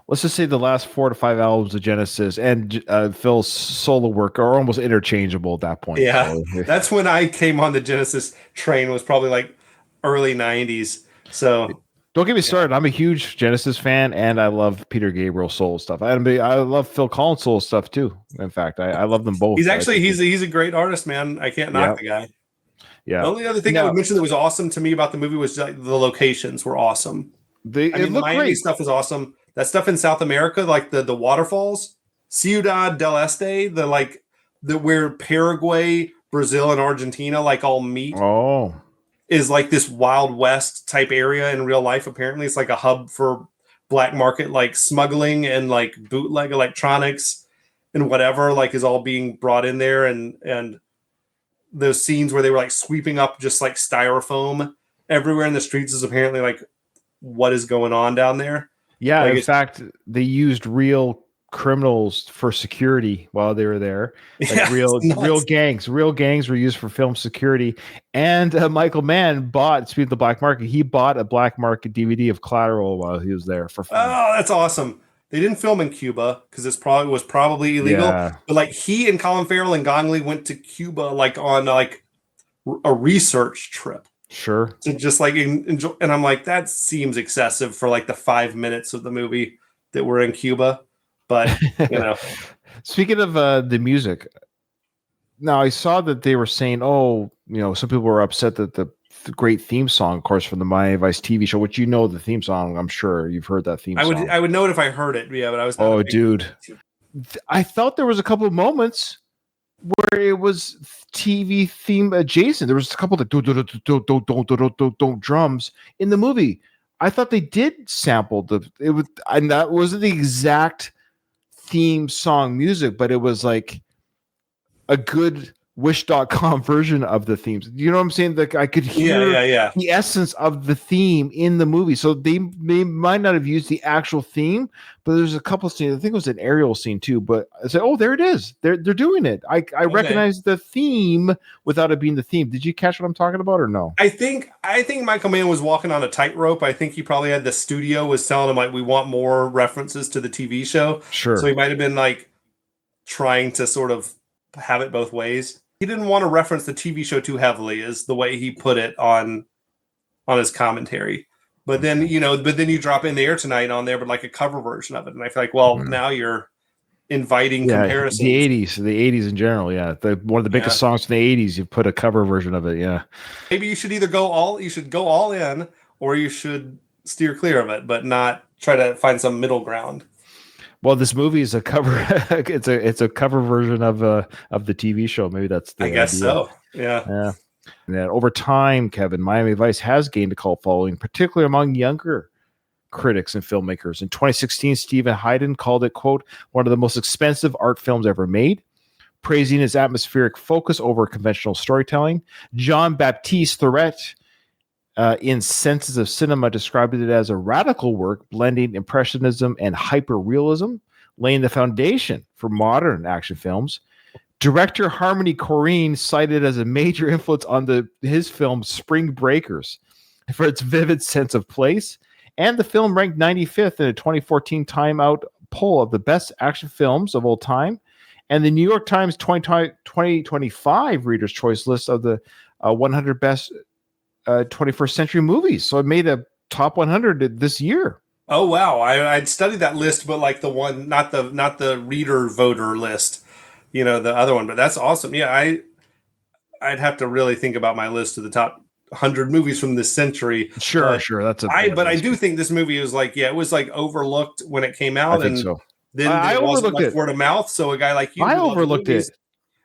Let's just say the last 4 to 5 albums of Genesis and Phil's solo work are almost interchangeable at that point. Yeah, so. That's when I came on the Genesis train, was probably like early 90s. So don't get me started. I'm a huge Genesis fan, and I love Peter Gabriel solo stuff. I love Phil Collins solo stuff too. In fact, I love them both. He's actually he's a great artist, man. I can't knock the guy. Yeah. The only other thing I would mention that was awesome to me about the movie was like the locations were awesome. The Miami great. Stuff was awesome. That stuff in South America, like the waterfalls, Ciudad del Este, where Paraguay, Brazil, and Argentina like all meet. Oh. Is like this Wild West type area in real life. Apparently, it's like a hub for black market, like smuggling and like bootleg electronics and whatever, like is all being brought in there. And those scenes where they were like sweeping up just like styrofoam everywhere in the streets is apparently like what is going on down there. Yeah, in fact, they used real criminals for security while they were there. Like Yeah, real it's nuts. real gangs were used for film security. And Michael Mann bought, speaking of the black market, he bought a black market DVD of Collateral while he was there for fun. Oh, that's awesome. They didn't film in Cuba because it's probably illegal. Yeah, But like he and Colin Farrell and Gong Li went to Cuba like on like a research trip sure. to just like enjoy. And I'm like, that seems excessive for like the 5 minutes of the movie that we're in Cuba. But you know, Speaking of the music, now I saw that they were saying, oh, some people were upset that the great theme song, of course, from the Miami Vice TV show, which the theme song, I'm sure you've heard that theme song. I would know it if I heard it. Yeah, but I was. Oh, dude, I felt there was a couple of moments where it was TV theme adjacent. There was a couple of don't drums in the movie. I thought they did sample and that wasn't the exact theme song music, but it was like a good Wish.com version of the themes. You know what I'm saying? Like I could hear the essence of the theme in the movie. So they might not have used the actual theme, but there's a couple of scenes. I think it was an aerial scene too. But I said, oh, there it is. They're doing it. I recognize the theme without it being the theme. Did you catch what I'm talking about or no? I think Michael Mann was walking on a tightrope. I think he probably had the studio was telling him like we want more references to the TV show. Sure. So he might have been like trying to sort of have it both ways. He didn't want to reference the TV show too heavily, is the way he put it on his commentary. But then you drop In the Air Tonight on there, but like a cover version of it, and I feel like, well, now you're inviting comparisons. The '80s in general, yeah. One of the biggest songs from the '80s. You put a cover version of it, yeah. Maybe you should either go all in, or you should steer clear of it, but not try to find some middle ground. Well, this movie is a cover. it's a cover version of the TV show. Maybe that's the I guess idea. so. Yeah. And then over time, Kevin, Miami Vice has gained a cult following, particularly among younger critics and filmmakers. In 2016, Stephen Hayden called it, quote, one of the most expensive art films ever made, praising its atmospheric focus over conventional storytelling. Jean-Baptiste Thoret, in Senses of Cinema, described it as a radical work blending impressionism and hyper-realism, laying the foundation for modern action films. Director Harmony Korine cited as a major influence on his film Spring Breakers for its vivid sense of place, and the film ranked 95th in a 2014 Time Out poll of the best action films of all time, and the New York Times 2025 Reader's Choice list of the 100 best 21st century movies. So it made a top 100 this year. Oh wow, I'd studied that list, but like the one, not the reader voter list, the other one. But that's awesome. Yeah, I'd have to really think about my list of the top 100 movies from this century. Sure. That's I do think this movie was like, it was like overlooked when it came out. I think so. Then I it wasn't overlooked much it. word of mouth. So a guy like you, I overlooked it.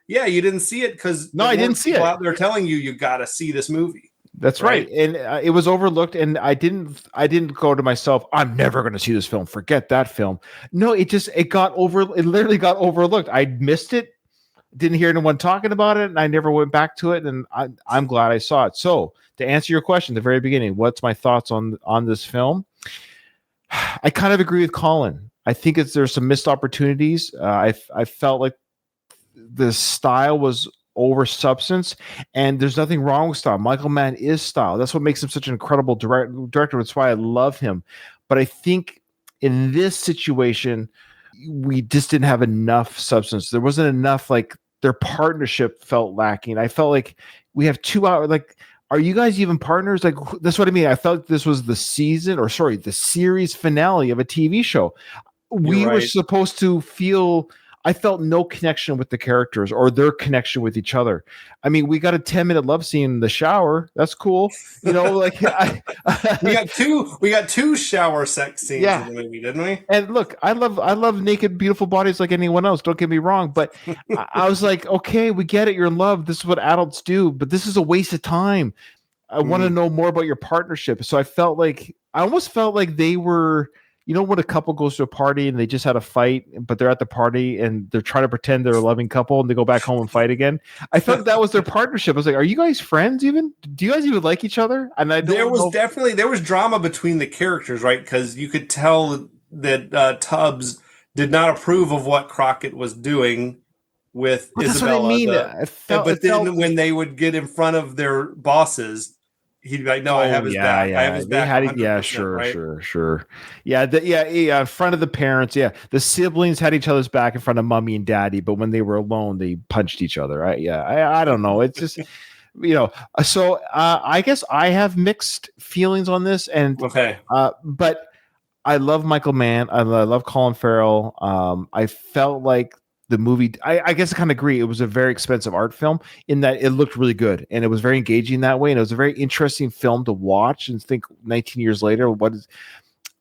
Yeah, you didn't see it because I didn't see it. Out there telling you got to see this movie. That's right. And it was overlooked, and I didn't go to myself, I'm never going to see this film. Forget that film. No, it literally got overlooked. I missed it, didn't hear anyone talking about it, and I never went back to it, and I'm glad I saw it. So to answer your question at the very beginning, what's my thoughts on this film? I kind of agree with Colin. I think there's some missed opportunities. I felt like the style was over substance, and there's nothing wrong with style. Michael Mann is style. That's what makes him such an incredible director. That's why I love him. But I think in this situation, we just didn't have enough substance. There wasn't enough, like, their partnership felt lacking. I felt like we have 2 hours, like, are you guys even partners? Like, that's what I mean. I felt this was the series finale of a TV show. We were supposed to feel, I felt no connection with the characters or their connection with each other. I mean, we got a 10-minute love scene in the shower. That's cool. Like we got two shower sex scenes in the movie, didn't we? And look, I love naked, beautiful bodies like anyone else. Don't get me wrong. But I was like, okay, we get it. You're in love. This is what adults do, but this is a waste of time. I want to know more about your partnership. So I almost felt like they were, when a couple goes to a party and they just had a fight, but they're at the party and they're trying to pretend they're a loving couple and they go back home and fight again. I felt that was their partnership. I was like, are you guys friends even? Do you guys even like each other? And there was drama between the characters, right? Because you could tell that Tubbs did not approve of what Crockett was doing with But that's what I Isabella. mean. But then when they would get in front of their bosses, he'd be like, "No, I have his back. I have his They back." had it. 100%, Yeah, sure, right? sure. Yeah, in front of the parents. Yeah, the siblings had each other's back in front of mommy and daddy, but when they were alone, they punched each other. I don't know. It's just So I guess I have mixed feelings on this, and Okay. but I love Michael Mann. I love Colin Farrell. I felt like the movie. I guess I kind of agree. It was a very expensive art film in that it looked really good and it was very engaging that way. And it was a very interesting film to watch and think 19 years later,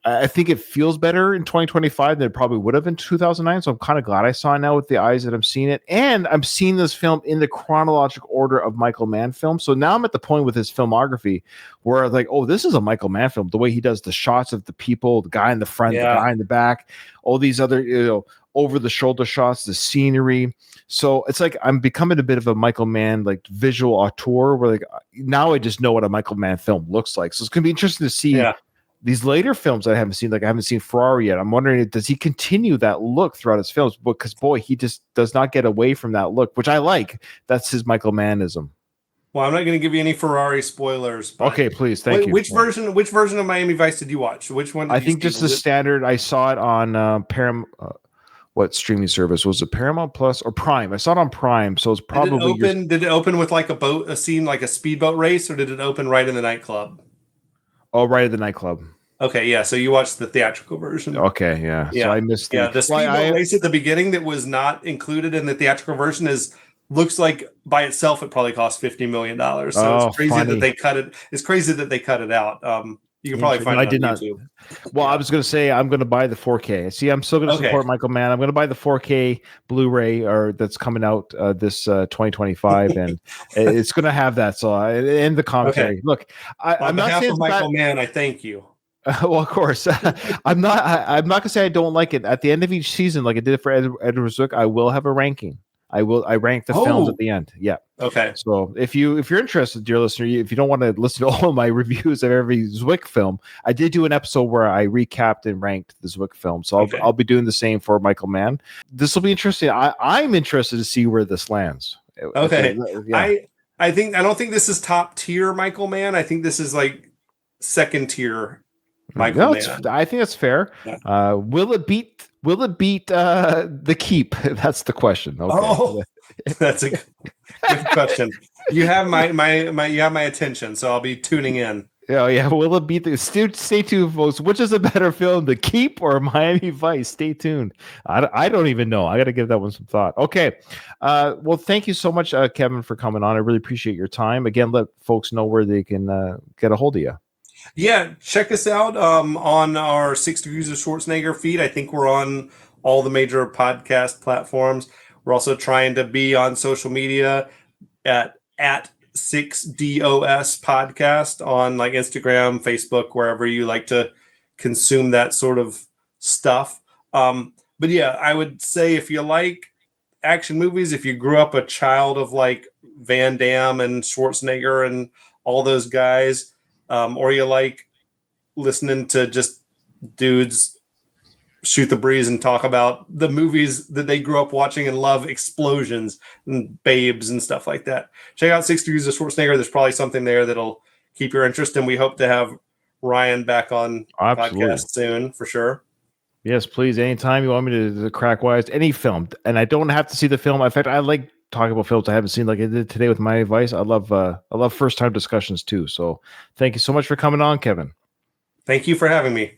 I think it feels better in 2025 than it probably would have in 2009. So I'm kind of glad I saw it now with the eyes that I'm seeing it. And I'm seeing this film in the chronological order of Michael Mann films. So now I'm at the point with his filmography where I'm like, oh, this is a Michael Mann film. The way he does the shots of the people, the guy in the front, the guy in the back, all these other, over the shoulder shots, the scenery. So it's like I'm becoming a bit of a Michael Mann like visual auteur where like now I just know what a Michael Mann film looks like. So it's going to be interesting to see these later films I haven't seen. Like I haven't seen Ferrari yet. I'm wondering, does he continue that look throughout his films? Because boy, he just does not get away from that look, which I like. That's his Michael Mannism. Well, I'm not going to give you any Ferrari spoilers. But okay, please, thank you. Which version of Miami Vice did you watch? Which one? I think just the standard. I saw it on Paramount. What streaming service was it? Paramount Plus or Prime? I saw it on Prime, so it's probably. Did it open with like a scene, like a speedboat race, or did it open right in the nightclub? Oh, right at the nightclub. Okay, yeah. So you watched the theatrical version. Okay, yeah. So I missed the speedboat race at the beginning that was not included in the theatrical version looks like by itself it probably cost $50 million. So it's crazy that they cut it. It's crazy that they cut it out. You can probably find it on YouTube. Well, I was going to say I'm going to buy the 4K. See, I'm still going to support Michael Mann. I'm going to buy the 4K Blu-ray that's coming out this 2025, and it's going to have that. So and the commentary. Look, I'm not saying Michael Mann. I thank you. Well, of course, I'm not going to say I don't like it. At the end of each season, like I did it for Edward Zook, I will have a ranking. I rank the films at the end. Yeah. Okay. So if you're interested, dear listener, if you don't want to listen to all of my reviews of every Zwick film, I did do an episode where I recapped and ranked the Zwick film. So I'll be doing the same for Michael Mann. This will be interesting. I'm interested to see where this lands. Okay. Yeah. I don't think this is top tier Michael Mann. I think this is like second tier Michael Mann. I think that's fair. Yeah. Will it beat The Keep? That's the question. Okay. Oh, that's a good question. You have my attention, so I'll be tuning in. Yeah. Will it beat stay tuned, folks. Which is a better film, The Keep or Miami Vice? Stay tuned. I don't even know. I got to give that one some thought. Okay. Well, thank you so much, Kevin, for coming on. I really appreciate your time. Again, let folks know where they can get a hold of you. Yeah, check us out on our 6 Degrees of Schwarzenegger feed. I think we're on all the major podcast platforms. We're also trying to be on social media at 6DOS podcast on like Instagram, Facebook, wherever you like to consume that sort of stuff. But yeah, I would say if you like action movies, if you grew up a child of like Van Damme and Schwarzenegger and all those guys, or you like listening to just dudes shoot the breeze and talk about the movies that they grew up watching and love, explosions and babes and stuff like that. Check out 6 Degrees of Schwarzenegger. There's probably something there that'll keep your interest, and we hope to have Ryan back on podcast soon for sure. Yes, please. Anytime you want me to crack wise, any film, and I don't have to see the film. In fact, I like talking about films I haven't seen, like I did today with My Advice. I love first time discussions too. So thank you so much for coming on, Kevin. Thank you for having me.